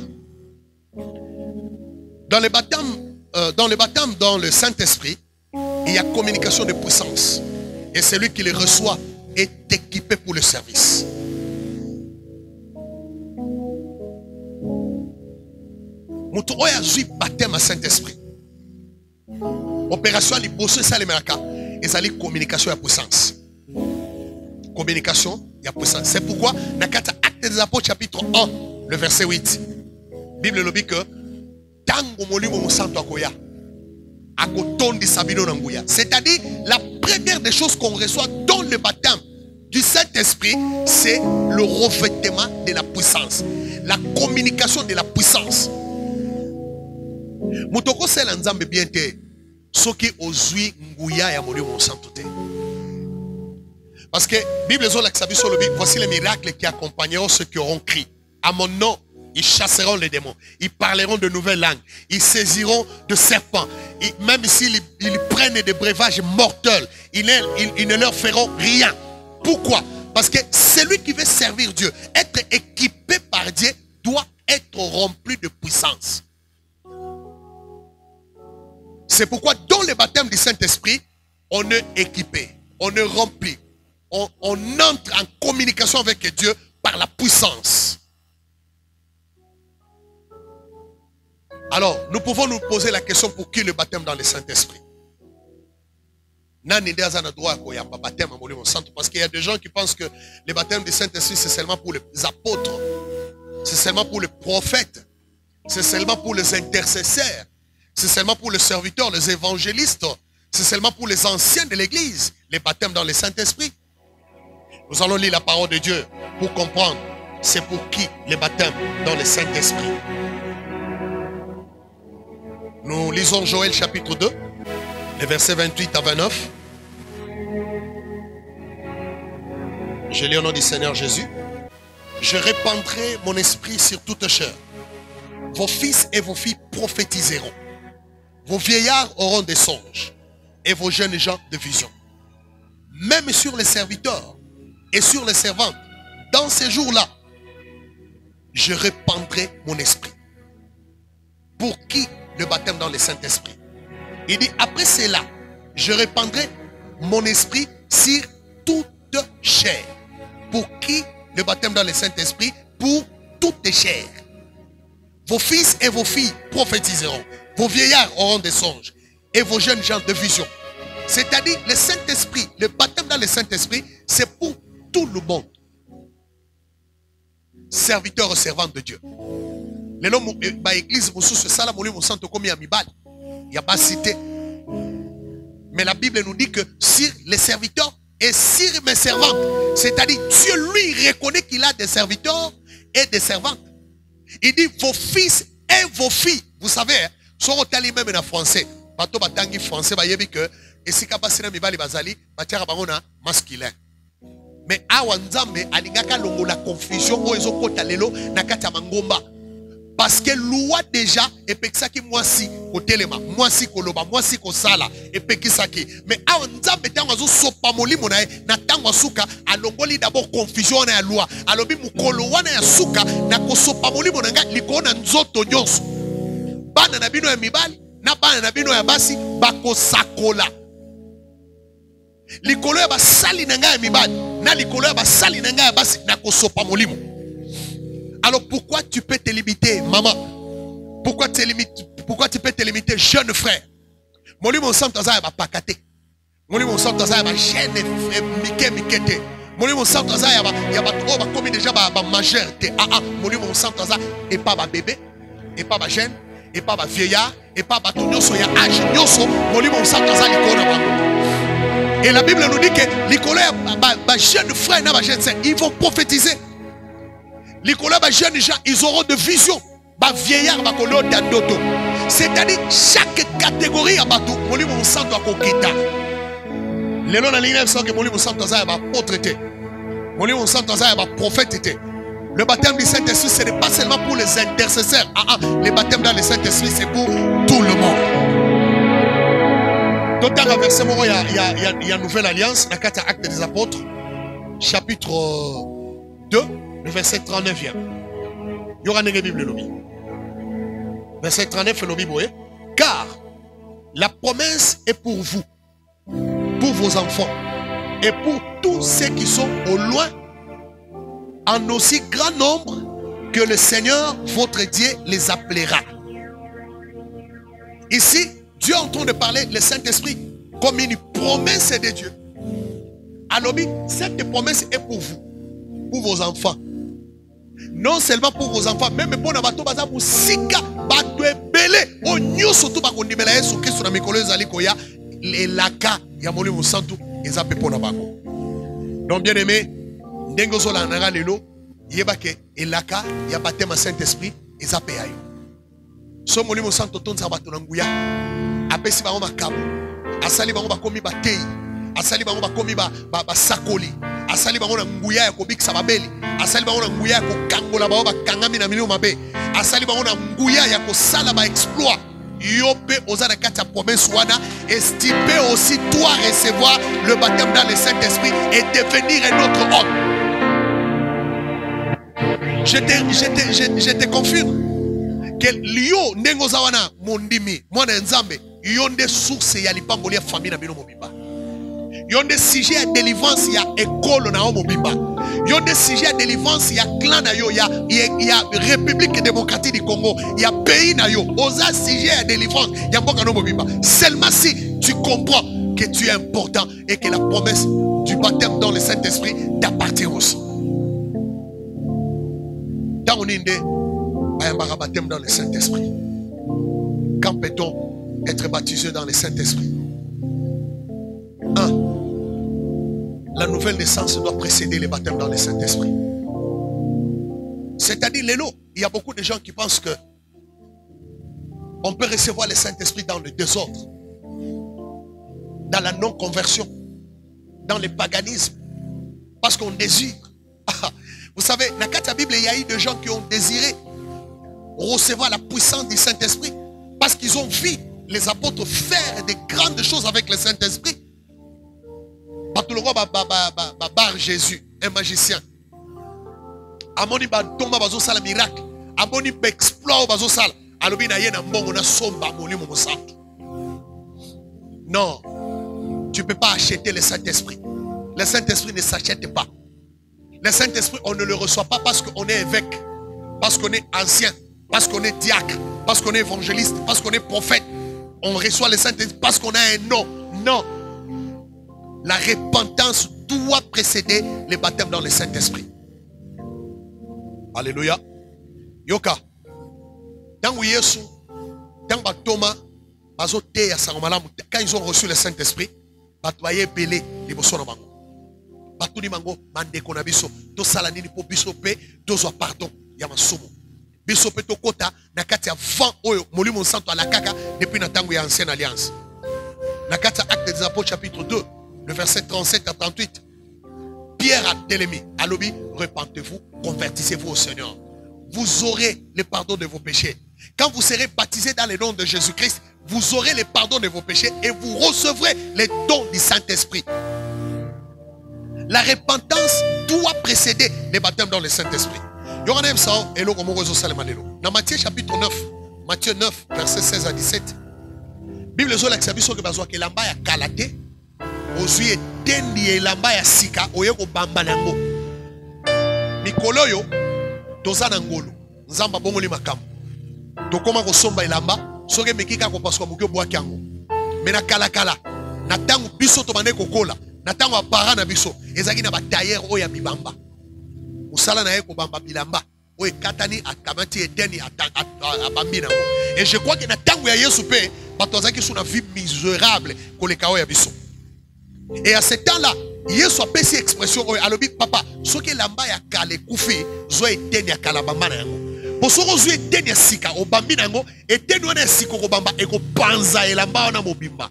A: Dans le baptême dans le Saint-Esprit, il y a communication de puissance. Et celui qui le reçoit est équipé pour le service. Mutu oya zui baptême à Saint-Esprit. Opération li bosse ça les meraka. Et ça li communication à puissance. Communication, il y a puissance. C'est pourquoi, dans Actes des Apôtres, chapitre 1, le verset 8, la Bible nous dit que c'est-à-dire, la première des choses qu'on reçoit dans le baptême du Saint-Esprit, c'est le revêtement de la puissance, la communication de la puissance. Mutoko sel nzambe bien te, soki ozui nguya ya molimo santo te. Parce que la Bible voici les miracles qui accompagneront ceux qui auront crié. À mon nom, Ils chasseront les démons. Ils parleront de nouvelles langues. Ils saisiront de serpents. Même s'ils prennent des breuvages mortels, ils ne leur feront rien. Pourquoi? Parce que celui qui veut servir Dieu, être équipé par Dieu, doit être rempli de puissance. C'est pourquoi dans le baptême du Saint-Esprit, on est équipé, on est rempli. On entre en communication avec Dieu par la puissance. Alors, nous pouvons nous poser la question pour qui le baptême dans le Saint-Esprit? Parce qu'il y a des gens qui pensent que le baptême du Saint-Esprit, c'est seulement pour les apôtres, c'est seulement pour les prophètes, c'est seulement pour les intercesseurs, c'est seulement pour les serviteurs, les évangélistes, c'est seulement pour les anciens de l'Église, le baptême dans le Saint-Esprit. Nous allons lire la parole de Dieu pour comprendre c'est pour qui le baptême dans le Saint-Esprit. Nous lisons Joël chapitre 2, les versets 28 à 29. Je lis au nom du Seigneur Jésus. Je répandrai mon esprit sur toute chair. Vos fils et vos filles prophétiseront. Vos vieillards auront des songes et vos jeunes gens de visions. Même sur les serviteurs et sur les servantes, dans ces jours-là, je répandrai mon esprit. Pour qui le baptême dans le Saint-Esprit? Il dit, après cela, je répandrai mon esprit sur toute chair. Pour qui le baptême dans le Saint-Esprit? Pour toute chair. Vos fils et vos filles prophétiseront. Vos vieillards auront des songes. Et vos jeunes gens de vision. C'est-à-dire, le Saint-Esprit, le baptême dans le Saint-Esprit, c'est pour tout le monde. Serviteurs et servantes de Dieu. Les noms de l'église, il n'y a pas cité. Mais la Bible nous dit que sur les serviteurs et sur mes servantes, c'est-à-dire Dieu lui reconnaît qu'il a des serviteurs et des servantes. Il dit vos fils et vos filles. Vous savez, sont au même en français. Bato batangi français ba yebi que et si kapasina mibali bazali batiaka bango na masculin. Mais awa nzambe alingaka longo la confusion o ezokota lelo na kati ya mangomba. Parce que loi déjà epekisaki mwasi kotelema, mwasi koloba, mwasi kosala epekisaki. Mais awa nzambe tango azo sopa molimo na na tango suka alongoli d'abord confusion na ya loi. Alobi mukolo wana ya suka na kosopa molimo na nga likona nzoto nyonso. Bana na bino ya mibali na bana na bino ya basi bakosakola. Likolo ya basali na nga ya mibali na likolo ya basali na nga ya basi na kosopa molimo. Alors pourquoi tu peux te limiter, maman? Pourquoi tu peux te limiter, jeune frère? Molimo santaza ya bakate. Molimo santaza ya ba jeune mikete. Molimo santaza ya ba ba komi déjà ba majeur te. Molimo santaza et pas ba bébé, et pas ba jeune, et pas ba vieillard, et pas ba tonyoso ya âge nyoso. Molimo santaza likona ba. Et la Bible nous dit que likolo ya ba jeune frère na ba jeune sœur, ils vont prophétiser. Les jeunes gens, ils auront de vision. C'est-à-dire, chaque catégorie a battu. Molimo santo akokita. Lelo na ligne ça que molimo santo za ba apôtre. Molimo santo za ba prophète. Le baptême du Saint-Esprit, ce n'est pas seulement pour les intercesseurs. Le baptême dans le Saint-Esprit, c'est pour tout le monde. Dans le verset, il y a une nouvelle alliance. Dans le Actes des Apôtres, chapitre 2. Le verset 39 vient. Il y aura une Bible lobby. Verset 39 lobby boye. Car la promesse est pour vous, pour vos enfants et pour tous ceux qui sont au loin, en aussi grand nombre que le Seigneur votre Dieu les appellera. Ici, Dieu est en train de parler le Saint-Esprit comme une promesse de Dieu. Alors, cette promesse est pour vous, pour vos enfants. Non seulement pour vos enfants, même pour les bateaux, pour sika, bateau belé, au nyo surtout pas qu'on dit mais là, sur que sur la mécole zali koya, les laka, ya moli musantu, ils appellent pour nabako. Donc bien aimé, dengo zola nanga lelo, yebake, et laka, ya baptême à Saint-Esprit, ils appellent ayo. So moli musantu tonza bateau nanguya, asali bango bakomi batei, asali bango bakomi ba sakoli, asali bango na nguya ya kobikisa babeli, asali bango na nguya ya kokangola bao bakangami na milio mabe, asali bango na nguya ya kosala ba exploit. Yo pe oza na kati ya promesse wana, et tu peux aussi toi recevoir le baptême dans le Saint-Esprit et devenir un autre homme. Je te confirme que Lio Nengozawana Mondimi, Mwana Nzambe, yonde source ya lipamboli ya famille na bino mobimba. Yonde sujet ya délivrance ya école na mobimba. Yonde sujet ya délivrance ya clan na yo, ya République démocratique du Congo, ya pays na yo. Oza sujet ya délivrance ya mboka no mobimba. Seulement si tu comprends que tu es important et que la promesse du baptême dans le Saint-Esprit t'appartient aussi. Dans on inde, un baptême dans le Saint-Esprit. Quand peut-on être baptisé dans le Saint-Esprit? 1. La nouvelle naissance doit précéder le baptême dans le Saint-Esprit. C'est-à-dire, il y a beaucoup de gens qui pensent que on peut recevoir le Saint-Esprit dans le désordre, dans la non-conversion, dans le paganisme, parce qu'on désire. Vous savez, dans la Bible, il y a eu des gens qui ont désiré recevoir la puissance du Saint-Esprit parce qu'ils ont vu les apôtres faire de grandes choses avec le Saint-Esprit. Bar Jésus, un magicien. Amoni ba tomba bazo sala miracle. Amoni ba exploit bazo sala. Alobi na yena mbongo na somba molimo mosantu. Non, tu ne peux pas acheter le Saint-Esprit. Le Saint-Esprit ne s'achète pas. Le Saint-Esprit, on ne le reçoit pas parce qu'on est évêque, parce qu'on est ancien, parce qu'on est diacre, parce qu'on est évangéliste, parce qu'on est prophète. On reçoit le Saint-Esprit parce qu'on a un nom. Non. La repentance doit précéder le baptême dans le Saint-Esprit. Alléluia. Yoka. Dans Yesu, dans Thomas, quand ils ont reçu le Saint-Esprit, ils ont belé les bossons. Batuni mango mande konabiso to salanini po biso pe tozwa pardon ya masumu biso pe to kota na kati ya vent oyo molimo santo ala kaka depuis na tango ya ancienne alliance na kati ya Actes des Apôtres chapitre 2 le verset 37 à 38 Pierre a télémi alobi repentez-vous convertissez-vous au Seigneur vous aurez le pardon de vos péchés quand vous serez baptisés dans le nom de Jésus-Christ vous aurez le pardon de vos péchés et vous recevrez les dons du Saint-Esprit. La repentance doit précéder le baptême dans le Saint-Esprit. Dans Matthieu chapitre 9, Matthieu 9, verset 16 à 17, Bible zo lakisa biso ke bazwa ke lamba ya kalate ozwi etendi elamba ya sika oye ko bamba nango. Mikolo yo toza na ngolo. Nzamba bongoli makambo. Tokoma ko somba elamba soke mekika ko paswa mukyo bwaki yango. Mena kala kala na tangu biso to bande kokola. Natango apara na biso ezaki na ba tailleur oya mibamba musala na ye ko bamba bilamba oye katani akamati eteni abambi nango et je crois que na tango ya Yesu pe bato azaki sous na vie misérable koleka oya biso et à ce temps-là Yesu apesi expression oyo alobi papa soki lamba ya kale kufi zo eteni ya kala bamba na yango posoko zo eteni ya sika obambi nango eteni wana ya sika ko bamba eko panza elamba wana mobimba.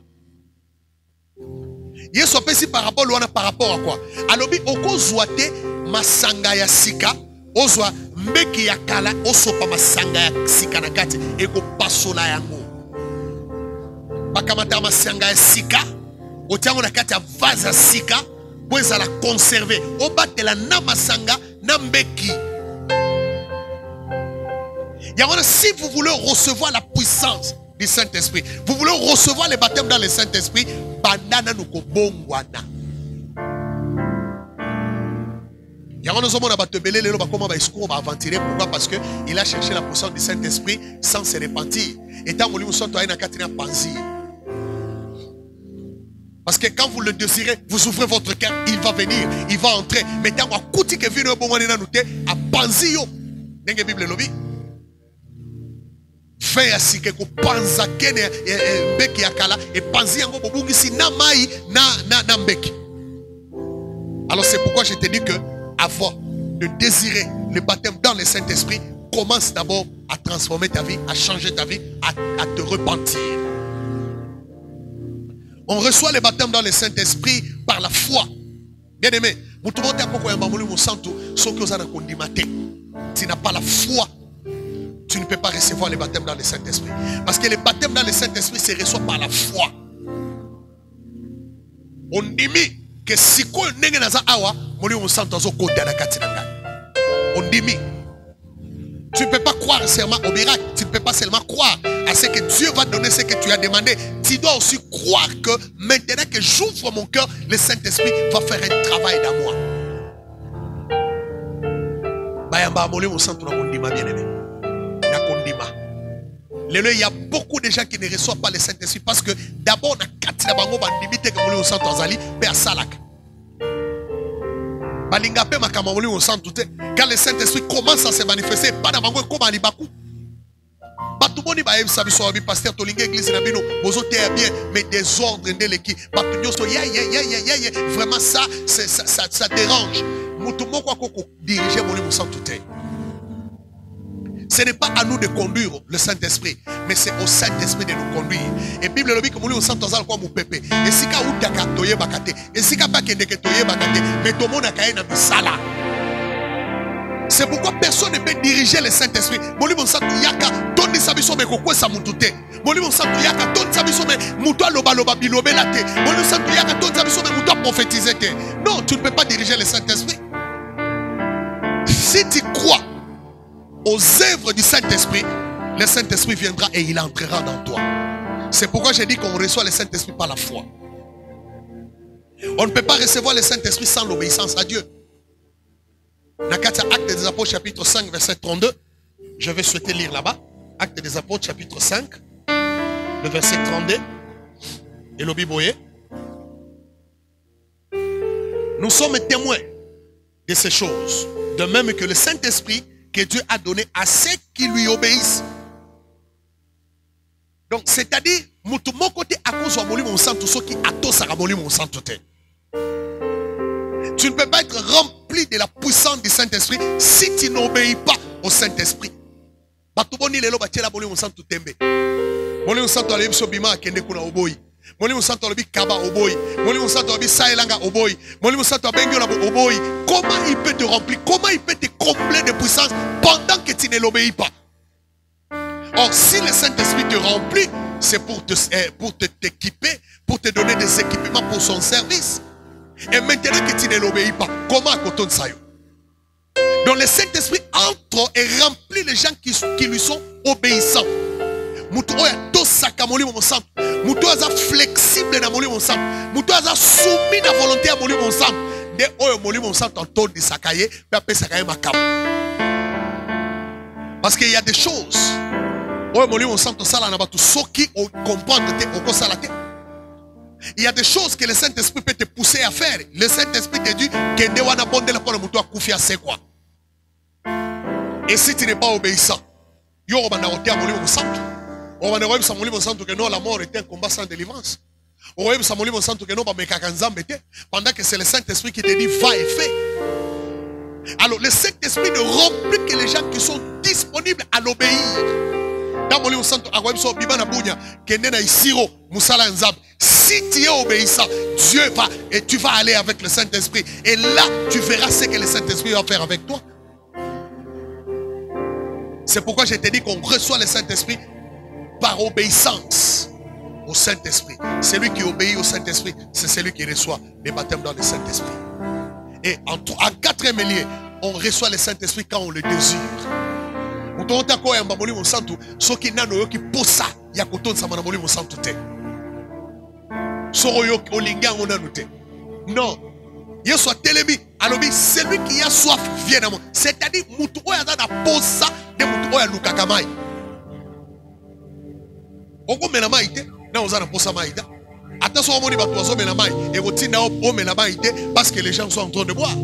A: Yesu apesi par rapport à quoi? Alobi oko zouate masanga ya sika ozwa mbeki ya kala osopa masanga ya sika na kati eko pasola yango. Bakamata masanga ya sika otiango na kati ya vase ya sika po ezala conserver obatela na masanga na mbeki. Yangona si vous voulez recevoir la puissance du Saint-Esprit, vous voulez recevoir le baptême dans le Saint-Esprit, bandana nuko bongwana. Yangona zomona batebele lelo bakoma ba escours ba aventurer pourquoi parce que il a cherché la puissance du Saint-Esprit sans se repentir. Et tant que soto aina katina panzi. Parce que quand vous le désirez, vous ouvrez votre cœur, il va venir, il va entrer. Mais tant que kuti ke vino bongwana na nute a panzi yo. Nenge Bible lobi. Fait ainsi que panza kene mbeki yakala et panzi yango bobungisi na mai na mbeki. Alors c'est pourquoi je te dis que avant de désirer le baptême dans le Saint-Esprit, commence d'abord à transformer ta vie, à changer ta vie, à te repentir. On reçoit le baptême dans le Saint-Esprit par la foi. Bien aimé, Tu n'as pas la foi. Tu ne peux pas recevoir le baptême dans le Saint-Esprit. Parce que le baptême dans le Saint-Esprit se reçoit par la foi. On dit que si on dit tu ne peux pas croire seulement au miracle. Tu ne peux pas seulement croire à ce que Dieu va donner, ce que tu as demandé. Tu dois aussi croire que maintenant que j'ouvre mon cœur, le Saint-Esprit va faire un travail dans moi. Il y a beaucoup de gens qui ne reçoivent pas le Saint-Esprit parce que d'abord, on a quand le Saint-Esprit commence à se manifester, pas dans le comme Alibakou. Pasteur Tolinga église na bino bozo te bien mais désordre ndele ki vraiment ça dérange. Ce n'est pas à nous de conduire le Saint-Esprit, mais c'est au Saint-Esprit de nous conduire. Et Bible le dit que nous sommes tous ensemble comme pépé. Et si ka utaka toye bakate, et si ka pa kende ke toye bakate, mais tout le monde a kaye na misala. C'est pourquoi personne ne peut diriger le Saint-Esprit. Moli mon santo yaka toni sabiso me kokwe sa mutute. Moli mon santo yaka toni sabiso me muto loba loba bilobe la te. Moli mon santo yaka toni sabiso me muto prophétiser te. Non, tu ne peux pas diriger le Saint-Esprit. Si tu crois aux œuvres du Saint-Esprit, le Saint-Esprit viendra et il entrera dans toi. C'est pourquoi j'ai dit qu'on reçoit le Saint-Esprit par la foi. On ne peut pas recevoir le Saint-Esprit sans l'obéissance à Dieu. Nakata Acte des Apôtres chapitre 5 verset 32. Je vais souhaiter lire là-bas. Acte des Apôtres chapitre 5 le verset 32. Et le Biboye. Nous sommes témoins de ces choses. De même que le Saint-Esprit que Dieu a donné à ceux qui lui obéissent. Donc, c'est-à-dire, mon côté à cause de mon sang, tout ce qui a tout ça, mon sang, tout est. Tu ne peux pas être rempli de la puissance du Saint-Esprit si tu n'obéis pas au Saint-Esprit. Batuboni lelo batela boli mon sang tout tembe. Boli mon sang to alebi so bima akende kuna oboyi. Boli mon sang to alebi kaba oboyi. Boli mon sang to alebi saelanga oboyi. Boli mon sang to abengyo la oboyi. Comment il peut te remplir? Comment il peut te combler de puissance pendant que tu ne l'obéis pas? Or, si le Saint-Esprit te remplit, c'est pour t'équiper, pour te donner des équipements pour son service. Et maintenant que tu ne l'obéis pas, comment à ça? Donc le Saint-Esprit entre et remplit les gens qui lui sont obéissants. Mutu oya to sakamoli mon sang. Mutu aza flexible na moli mon sang. Mutu aza soumis na volonté à moli mon sang. De oyo moli mon sang ton di sakaye, pe apé sakaye makam. Parce qu'il y a des choses. Oyo moli mon sang to sala na batu soki o comprendre te o ko sala te. Il y a des choses que le Saint-Esprit peut te pousser à faire. Le Saint-Esprit te dit que ne wana bonde la pour le mutu a kufia c'est quoi. Et si tu n'es pas obéissant, yo obana oté à moli mon sang. Obana web sa moli mon sang que non la mort est un combat sans délivrance. Web sa moli mon sang que non ba mekakanzambe te pendant que c'est le Saint-Esprit qui te dit va et fais. Alors le Saint-Esprit ne remplit que les gens qui sont disponibles à l'obéir. Si tu es obéissant, Dieu va et tu vas aller avec le Saint-Esprit. Et là, tu verras ce que le Saint-Esprit va faire avec toi. C'est pourquoi je te dis qu'on reçoit le Saint-Esprit par obéissance au Saint-Esprit. Celui qui obéit au Saint-Esprit, c'est celui qui reçoit le baptême dans le Saint-Esprit. Et en quatrième lieu, on reçoit le Saint-Esprit quand on le désire. Non. Yesu atelemi alobi celui qui a soif vient à moi. C'est-à-dire mutu oya za na posa de mutu oya lukaka mai. Oko mena mai te na oza na posa mai ta. Attention omoni batu ozo mena mai e kotinda o mena mai te parce que les gens sont en train de boire.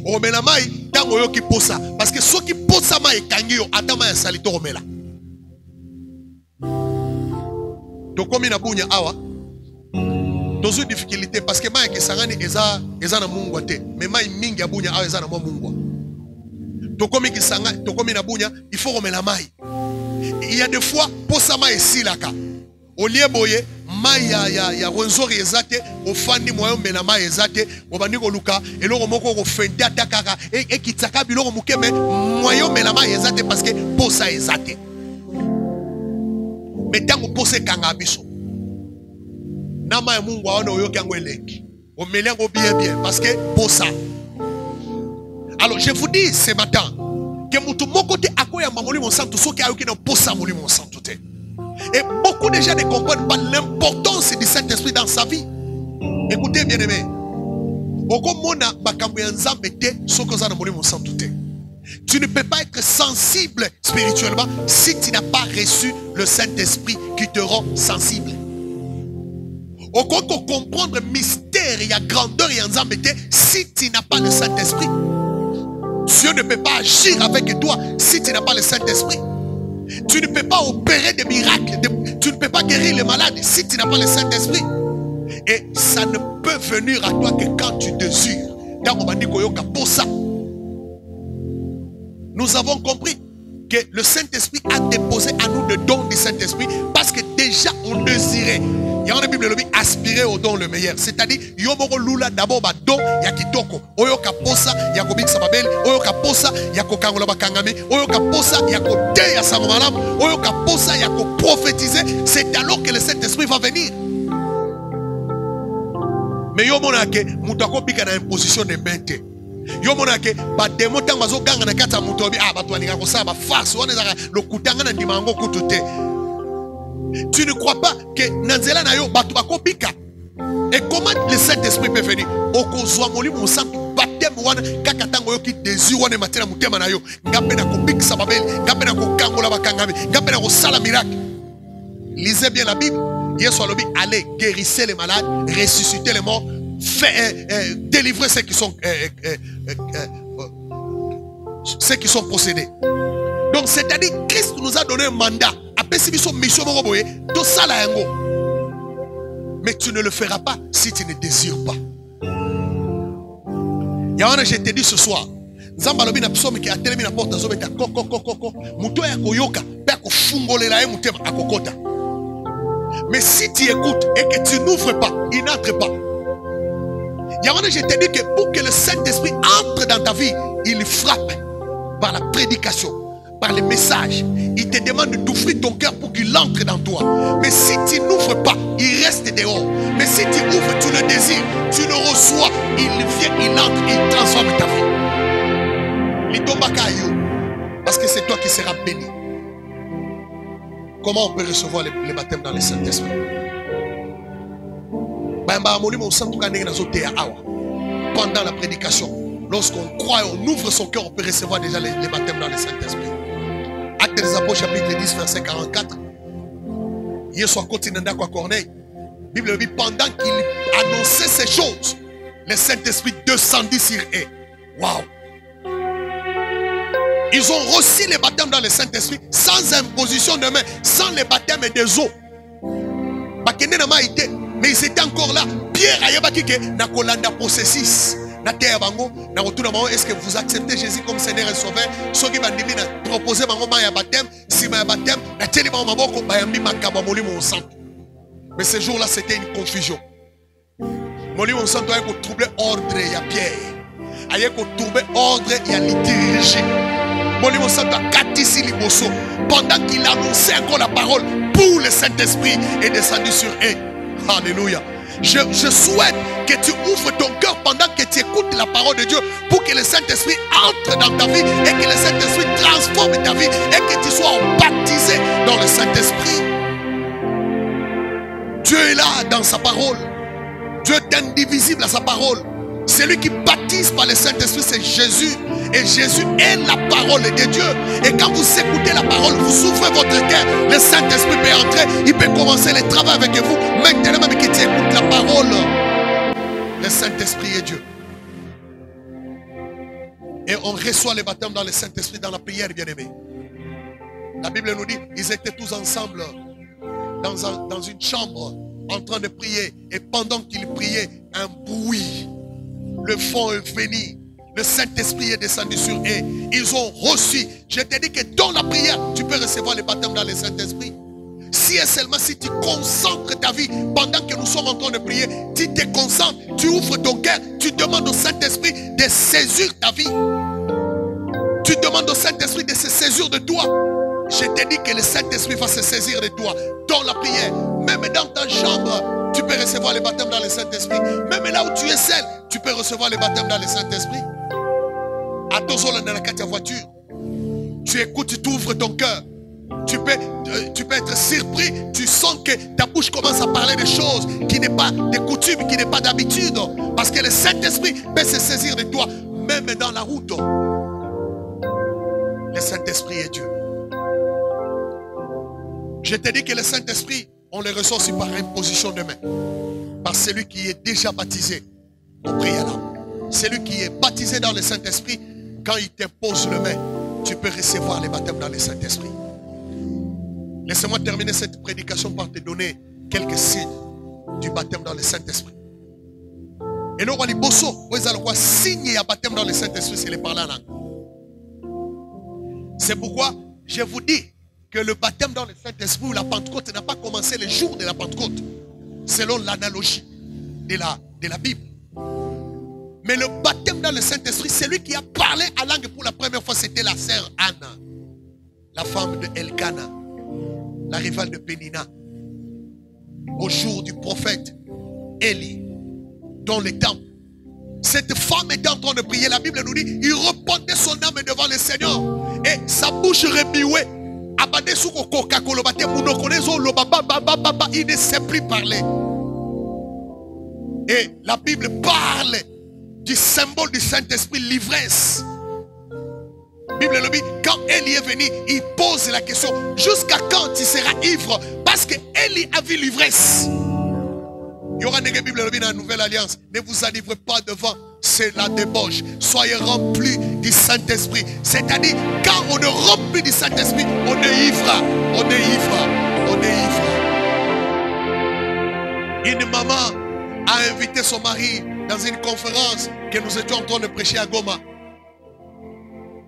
A: O mena mai tango yo ki posa parce que ceux qui posa mai kangi yo atama ya salito omela. To komi na bunya awa dans une difficulté parce que mai kesangani eza na mungu te mais mai mingi abunya awa eza na mungu. To komi kisanga to komi na bunya il faut omela mai. Il y a des fois posa mai silaka. Au lieu boye ya wenzori ezate ofandi moyo mela mai ezate obandi ko luka eloko moko ko fente atakaka ekitsaka biloko mukeme moyo mela mai ezate parce que posa ezate metango pose kanga biso nama ya Mungu aone oyoki yango elengi omeli yango bien parce que posa. Alors je vous dis ce matin que mutu moko te akoya molimo santo soki ayoki na posa molimo santo te. Et beaucoup de gens ne comprennent pas l'importance du Saint-Esprit dans sa vie. Écoutez bien aimé. Tu ne peux pas être sensible spirituellement si tu n'as pas reçu le Saint-Esprit qui te rend sensible. Au compte comprendre le mystère et la grandeur et si tu n'as pas le Saint-Esprit. Dieu ne peut pas agir avec toi si tu n'as pas le Saint-Esprit. Tu ne peux pas opérer des miracles. Tu ne peux pas guérir les malades si tu n'as pas le Saint-Esprit. Et ça ne peut venir à toi que quand tu désires. Nous avons compris que le Saint-Esprit a déposé à nous le don du Saint-Esprit parce que déjà on désirait. Il y a une Bible qui aspirer au don le meilleur. C'est-à-dire, yomoko lula d'abord ba don ya kitoko. Oyo kaposa ya ko bikisa babel, oyo kaposa ya ko kangola bakangame, oyo kaposa ya ko te ya samalam, oyo kaposa ya ko prophétiser. C'est alors que le Saint-Esprit va venir. Mais yomona ke mutako bika na imposition de mente. Yomona ke ba demo tanga zo ganga na kata mutobi bato alinga ko saba farce wana zaka lokutanga na dimango kutute. Tu ne crois pas que Nanzela Nayo Batubako Bika. Et comment le Saint-Esprit peut venir? Oko Zwamoli Moussam, Batem Wan, Kakatango qui désire Wane Matena Moutema Nayo, Gapena ko Bik Sababel, Gapena ko Kangola Bakangami, Gapena ko Sala miracle. Lisez bien la Bible. Hier soir, allez guérissez les malades, ressusciter les morts, délivrer ceux qui sont possédés. Donc c'est-à-dire Christ nous a donné un mandat. Mais tu ne le feras pas si tu ne désires pas. Yawana, je te dis ce soir, Zambalobi na psomi ki atelemi na porte azobeta koko muto ya koyoka pe ko fungolela ye mutema akokota. Mais si tu écoutes et que tu n'ouvres pas, il n'entre pas. Yawana, je te dis que pour que le Saint-Esprit entre dans ta vie, il frappe par la prédication, par les messages. Il te demande d'ouvrir ton cœur pour qu'il entre dans toi. Mais si tu n'ouvres pas, il reste dehors. Mais si tu ouvres, tu le désires, tu le reçois, il vient, il entre, il transforme ta vie. Parce que c'est toi qui seras béni. Comment on peut recevoir les baptêmes dans le Saint-Esprit? Pendant la prédication, lorsqu'on croit et on ouvre son cœur, on peut recevoir déjà les baptêmes dans le Saint-Esprit. Actes des Apôtres chapitre 10 verset 44. Hier soir continenda quoi Corneille. Bible dit pendant qu'il annonçait ces choses, le Saint-Esprit descendit sur eux. Waouh! Ils ont reçu les baptêmes dans le Saint-Esprit sans imposition de main, sans les baptêmes des eaux. Mais ils étaient encore là. Pierre a yabaki ke na kolanda processus. Est-ce que vous acceptez Jésus comme Seigneur et Sauveur? Ceux qui vont proposer un baptême, si un baptême, mais ce jour-là, c'était une confusion. Molimo Santo a troublé ordre et Pierre. A troublé ordre et liturgie. Molimo Santo a katisi liboso. Pendant qu'il annonçait encore la parole pour le Saint-Esprit est descendu sur eux. Alléluia. Je souhaite que tu ouvres ton cœur pendant que tu écoutes la parole de Dieu pour que le Saint-Esprit entre dans ta vie et que le Saint-Esprit transforme ta vie et que tu sois baptisé dans le Saint-Esprit. Dieu est là dans sa parole. Dieu est indivisible à sa parole. Celui qui baptise par le Saint-Esprit, c'est Jésus. Et Jésus est la parole de Dieu. Et quand vous écoutez la parole, vous ouvrez votre cœur. Le Saint-Esprit peut entrer. Il peut commencer le travail avec vous. Maintenant même que tu écoutes la parole, le Saint-Esprit est Dieu. Et on reçoit le baptême dans le Saint-Esprit dans la prière, bien-aimé. La Bible nous dit, ils étaient tous ensemble dans une chambre en train de prier. Et pendant qu'ils priaient, un bruit. Le fond est venu. Le Saint-Esprit est descendu sur eux. Ils ont reçu. Je t'ai dit que dans la prière, tu peux recevoir le baptême dans le Saint-Esprit. Si si et seulement si tu concentres ta vie pendant que nous sommes en train de prier, tu te concentres, tu ouvres ton cœur, tu demandes au Saint-Esprit de saisir ta vie. Tu demandes au Saint-Esprit de se saisir de toi. Je te dis que le Saint-Esprit va se saisir de toi dans la prière. Même dans ta chambre, tu peux recevoir le baptême dans le Saint-Esprit. Même là où tu es seul, tu peux recevoir le baptême dans le Saint-Esprit. À ton sol dans la voiture, tu écoutes, tu ouvres ton cœur. Tu peux être surpris. Tu sens que ta bouche commence à parler de choses qui n'est pas de coutume, qui n'est pas d'habitude. Parce que le Saint-Esprit peut se saisir de toi, même dans la route. Le Saint-Esprit est Dieu. Je te dis que le Saint-Esprit, on le reçoit aussi par imposition de main. Par celui qui est déjà baptisé au préalable. Celui qui est baptisé dans le Saint-Esprit, quand il t'impose le main, tu peux recevoir le baptême dans le Saint-Esprit. Laissez-moi terminer cette prédication par te donner quelques signes du baptême dans le Saint-Esprit. Et nous, on dit, signe et baptême dans le Saint-Esprit, c'est les parler en langue. C'est pourquoi je vous dis que le baptême dans le Saint-Esprit ou la Pentecôte n'a pas commencé le jour de la Pentecôte, selon l'analogie de la Bible. Mais le baptême dans le Saint-Esprit, celui qui a parlé en langue pour la première fois, c'était la sœur Anna, la femme de Elkana, la rivale de Pénina. Au jour du prophète Élie, dans le temple. Cette femme était en train de prier. La Bible nous dit, il repentait son âme devant le Seigneur. Et sa bouche remuait. Il ne sait plus parler. Et la Bible parle du symbole du Saint-Esprit, l'ivresse. La Bible nous dit, quand Élie est venu, il pose la question, jusqu'à quand tu seras ivre? Parce que Élie a vu l'ivresse. Il y aura une Bible dans la Nouvelle Alliance. Ne vous enivrez pas devant, c'est la débauche. Soyez remplis du Saint-Esprit. C'est-à-dire, quand on est rempli du Saint-Esprit, on est ivre. On est ivre. On est ivre. Une maman a invité son mari dans une conférence que nous étions en train de prêcher à Goma.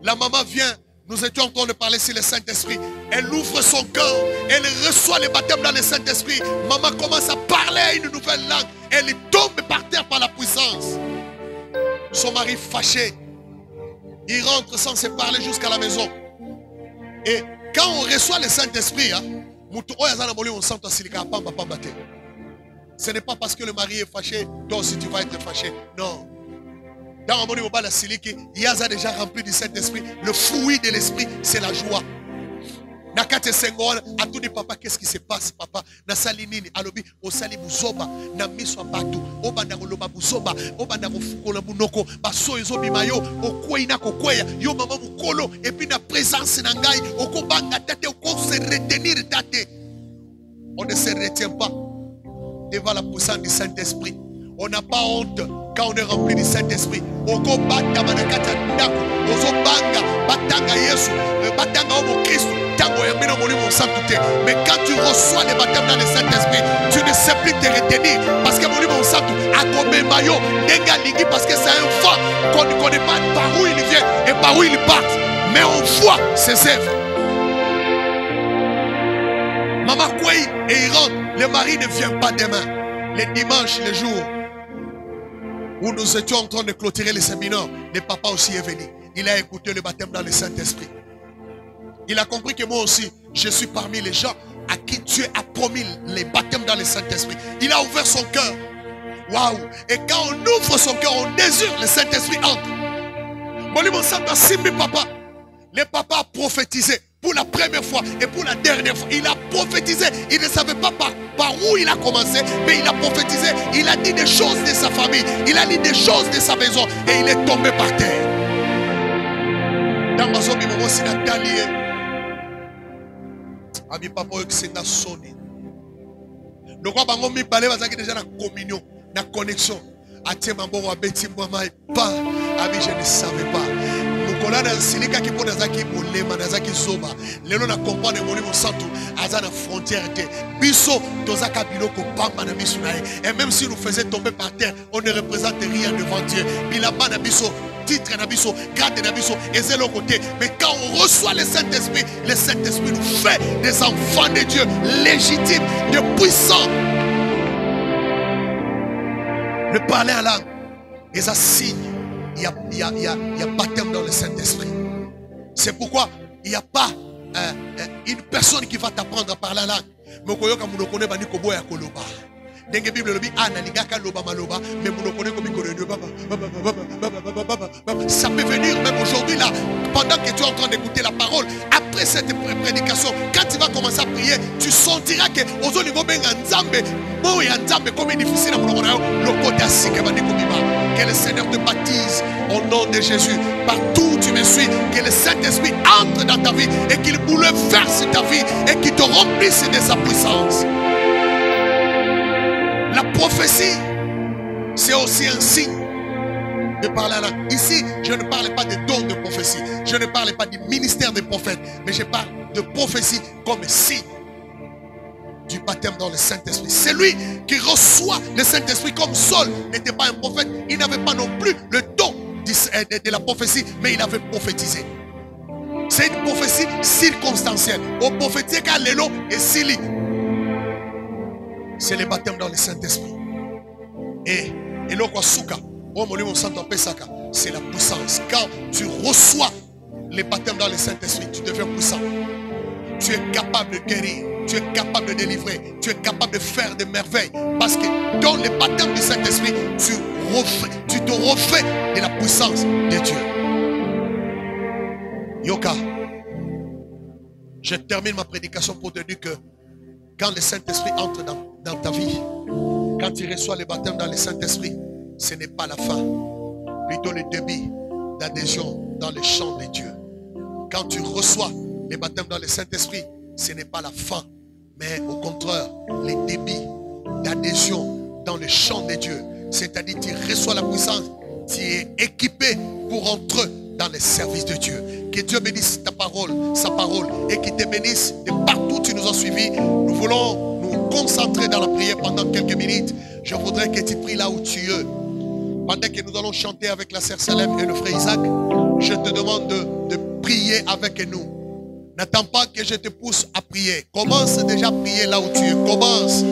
A: La maman vient. Nous étions en train de parler sur le Saint-Esprit. Elle ouvre son cœur. Elle reçoit le baptême dans le Saint-Esprit. Maman commence à parler une nouvelle langue. Elle tombe par terre par la puissance. Son mari fâché. Il rentre sans se parler jusqu'à la maison. Et quand on reçoit le Saint-Esprit, ce n'est pas parce que le mari est fâché, toi aussi tu vas être fâché. Non. Dans le monde il y a déjà rempli du Saint-Esprit. Le fruit de l'Esprit, c'est la joie. Nakate Senghor, à tout dit papa, qu'est-ce qui se passe, papa? Na salinini, alobi, o sali buzoba, na miso batu, oba na loba buzoba, oba na fukola bunoko, baso ezo bimayo, o kwena ko kweya, yo mama mukolo, et puis na présence nangai, o ko banga tate, o ko se retenir tate. On ne se retient pas devant la puissance du Saint-Esprit. On n'a pas honte quand on est rempli du Saint-Esprit. Oko bata manakata ndako, ozo banga, batanga Yesu, batanga omo Christ. Mais quand tu reçois le baptême dans le Saint-Esprit, tu ne sais plus te retenir. Parce que mon livre a tombé maillot, parce que c'est un vent qu'on ne connaît pas par où il vient et par où il part. Mais on voit ses œuvres. Maman Kouei et il rentre. Le mari ne vient pas demain. Le dimanche, le jour où nous étions en train de clôturer le séminaire, le papa aussi est venu. Il a écouté le baptême dans le Saint-Esprit. Il a compris que moi aussi, je suis parmi les gens à qui Dieu a promis les baptêmes dans le Saint-Esprit. Il a ouvert son cœur. Waouh! Et quand on ouvre son cœur, on désire, le Saint-Esprit entre. Le papa a prophétisé pour la première fois et pour la dernière fois. Il a prophétisé. Il ne savait pas par où il a commencé, mais il a prophétisé. Il a dit des choses de sa famille. Il a dit des choses de sa maison. Et il est tombé par terre. Dans ma zone, il m'a aussi Nathalie. Ami papa c'est na soni. Donc on va me parler parce que déjà la communion, la connexion. Atie mambo wa beti mama pas. Ami je ne savais pas. Mukola na silika ki pona zaki bolema na zaki zoba. Lelo na comprendre mon niveau santo azana frontière te. Biso tozaka biloko pamba na biso na. Et même si nous faisait tomber par terre, on ne représente rien devant Dieu. Bilaba na biso titre nabiso, grade nabiso, et c'est le côté. Mais quand on reçoit le Saint-Esprit nous fait des enfants de Dieu légitimes, de puissants. Le parler en langue, et ça signe, il y a baptême dans le Saint-Esprit. C'est pourquoi il n'y a pas une personne qui va t'apprendre à parler en langue. Mais quand on connaît, Denge Bible lobi analigaka loba maloba mais mon connaît comme ça peut venir même aujourd'hui là pendant que tu es en train d'écouter la parole après cette prédication quand tu vas commencer à prier tu sentiras que aux niveau benga nzambe mo ya nzambe comme difficile na mon le côté asike bandi kobiba que le Seigneur te baptise au nom de Jésus partout où tu me suis que le Saint-Esprit entre dans ta vie et qu'il bouleverse ta vie et qu'il te remplisse de sa puissance. La prophétie, c'est aussi un signe de parler à la... Ici, je ne parle pas des dons de prophétie. Je ne parle pas du ministère des prophètes. Mais je parle de prophétie comme signe du baptême dans le Saint-Esprit. C'est lui qui reçoit le Saint-Esprit comme Saul n'était pas un prophète. Il n'avait pas non plus le don de la prophétie, mais il avait prophétisé. C'est une prophétie circonstancielle. Au prophétique, Allélo et Sili. C'est le baptême dans le Saint-Esprit. Et c'est la puissance. Quand tu reçois le baptême dans le Saint-Esprit, tu deviens puissant. Tu es capable de guérir, tu es capable de délivrer, tu es capable de faire des merveilles. Parce que dans le baptême du Saint-Esprit, tu te refais de la puissance de Dieu. Yoka, je termine ma prédication pour te dire que quand le Saint-Esprit entre dans ta vie, quand tu reçois le baptême dans le Saint-Esprit, ce n'est pas la fin, plutôt le début d'adhésion dans le chant de Dieu. Quand tu reçois le baptême dans le Saint-Esprit, ce n'est pas la fin, mais au contraire, le début d'adhésion dans le chant de Dieu. C'est-à-dire que tu reçois la puissance, tu es équipé pour entrer dans le service de Dieu. Que Dieu bénisse ta parole, sa parole, et qu'il te bénisse de partout où tu nous as suivis. Nous voulons nous concentrer dans la prière pendant quelques minutes. Je voudrais que tu pries là où tu es. Pendant que nous allons chanter avec la sœur Salem et le frère Isaac, je te demande de prier avec nous. N'attends pas que je te pousse à prier. Commence déjà à prier là où tu es. Commence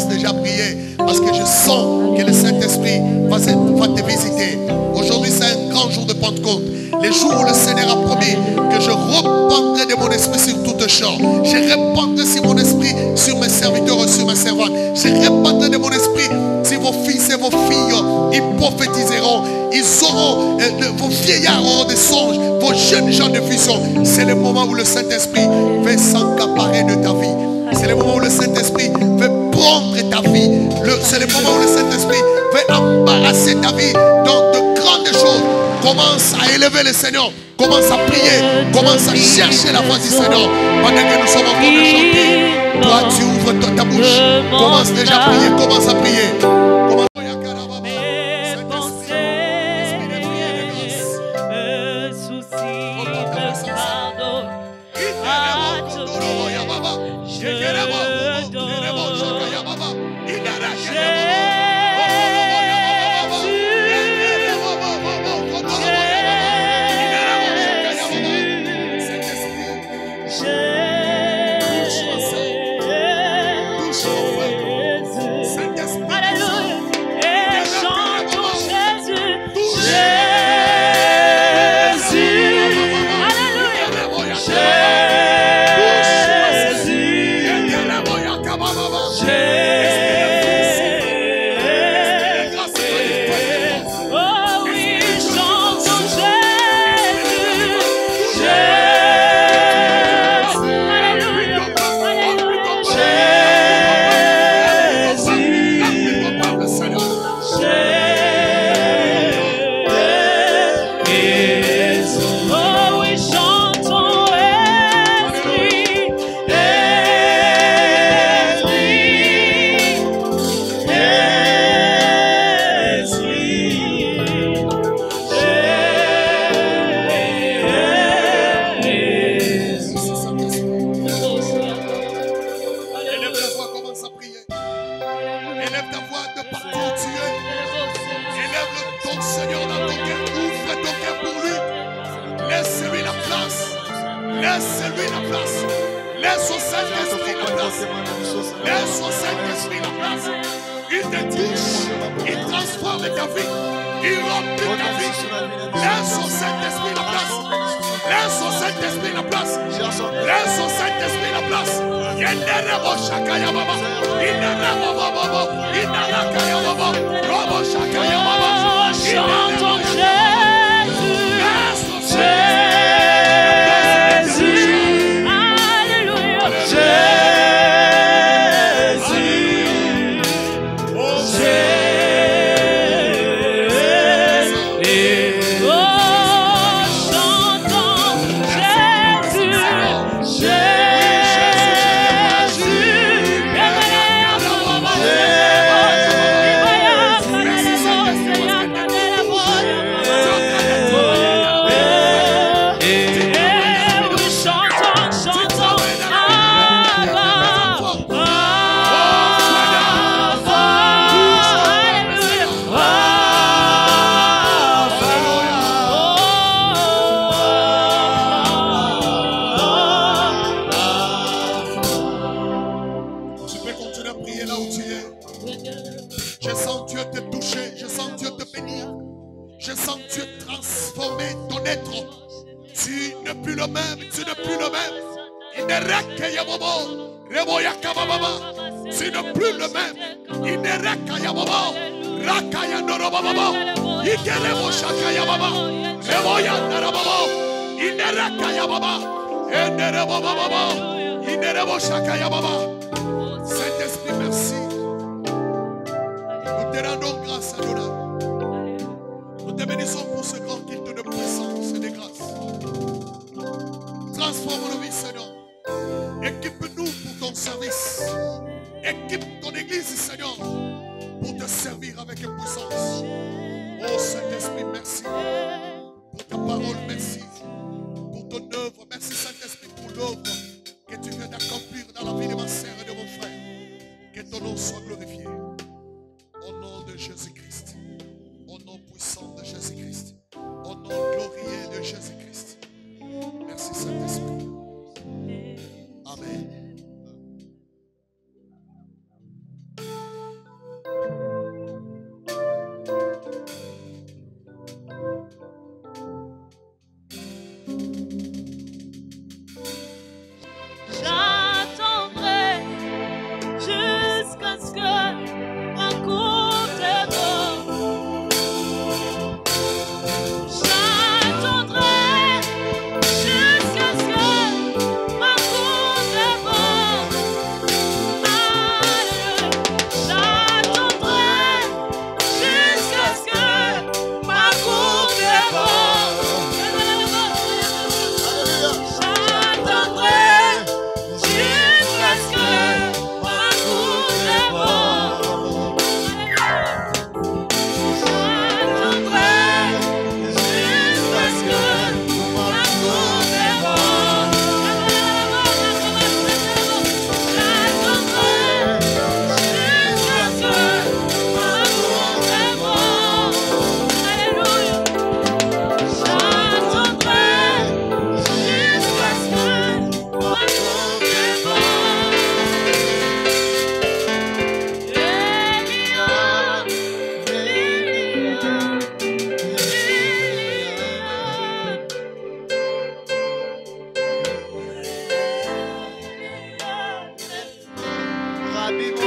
A: déjà à prier. Parce que je sens que le Saint-Esprit va te visiter. Aujourd'hui, c'est un grand jour de Pentecôte. Les jours où le Seigneur a promis que je répandrai de mon esprit sur toute chose. Je répandrai sur mon esprit sur mes serviteurs et sur mes servantes. Je répandrai de mon esprit sur vos fils et vos filles. Ils prophétiseront. Ils auront, vos vieillards auront des songes. Vos jeunes gens de vision. C'est le moment où le Saint-Esprit va s'accaparer de ta vie. C'est le moment où le Saint-Esprit va prendre ta vie. C'est le moment où le Saint-Esprit va embarrasser ta vie dans de grandes choses. Commence à élever le Seigneur. Commence à prier. Commence à chercher la face du Seigneur. Pendant que nous sommes en train de chanter, toi tu ouvres ta bouche. Commence déjà à prier. Commence à prier.
B: Alléluia.
A: Laisse-lui la place. Laisse au Saint-Esprit la place. Laisse au Saint-Esprit la place. Il te touche. Il transforme ta vie. Il remplit ta vie. Laisse au Saint-Esprit la place. Laisse au Saint-Esprit la place. Laisse au Saint-Esprit la place. Yenderebo shakaya baba. Yenderebo baba. Yenderakaya baba. Robo shakaya baba.
B: Chantons Jésus.
A: Jésus.
B: Alléluia.
A: Tu n'es plus le même. Il n'est rakaya baba. Rakaya noroba baba. Ikerebo shakaya baba. Reboya narababa. Il n'est rakaya baba. Enerebo baba. Inerebo shakaya baba. Saint-Esprit, merci. Nous te rendons grâce à nous. Nous te bénissons pour ce grand culte de puissance et de grâce. Transforme nos vies, Seigneur. Équipe-nous pour ton service. Équipe ton église, Seigneur, pour te servir avec puissance. Oh Saint-Esprit, merci pour ta parole, merci pour ton œuvre. Merci Saint-Esprit pour l'œuvre que tu viens d'accomplir dans la vie de ma sœur et de mon frère. Que ton nom soit glorifié. Au nom de Jésus-Christ. Au nom puissant de Jésus-Christ. Au nom glorieux de Jésus-Christ. Merci Saint-Esprit. Amen.
C: Rabbi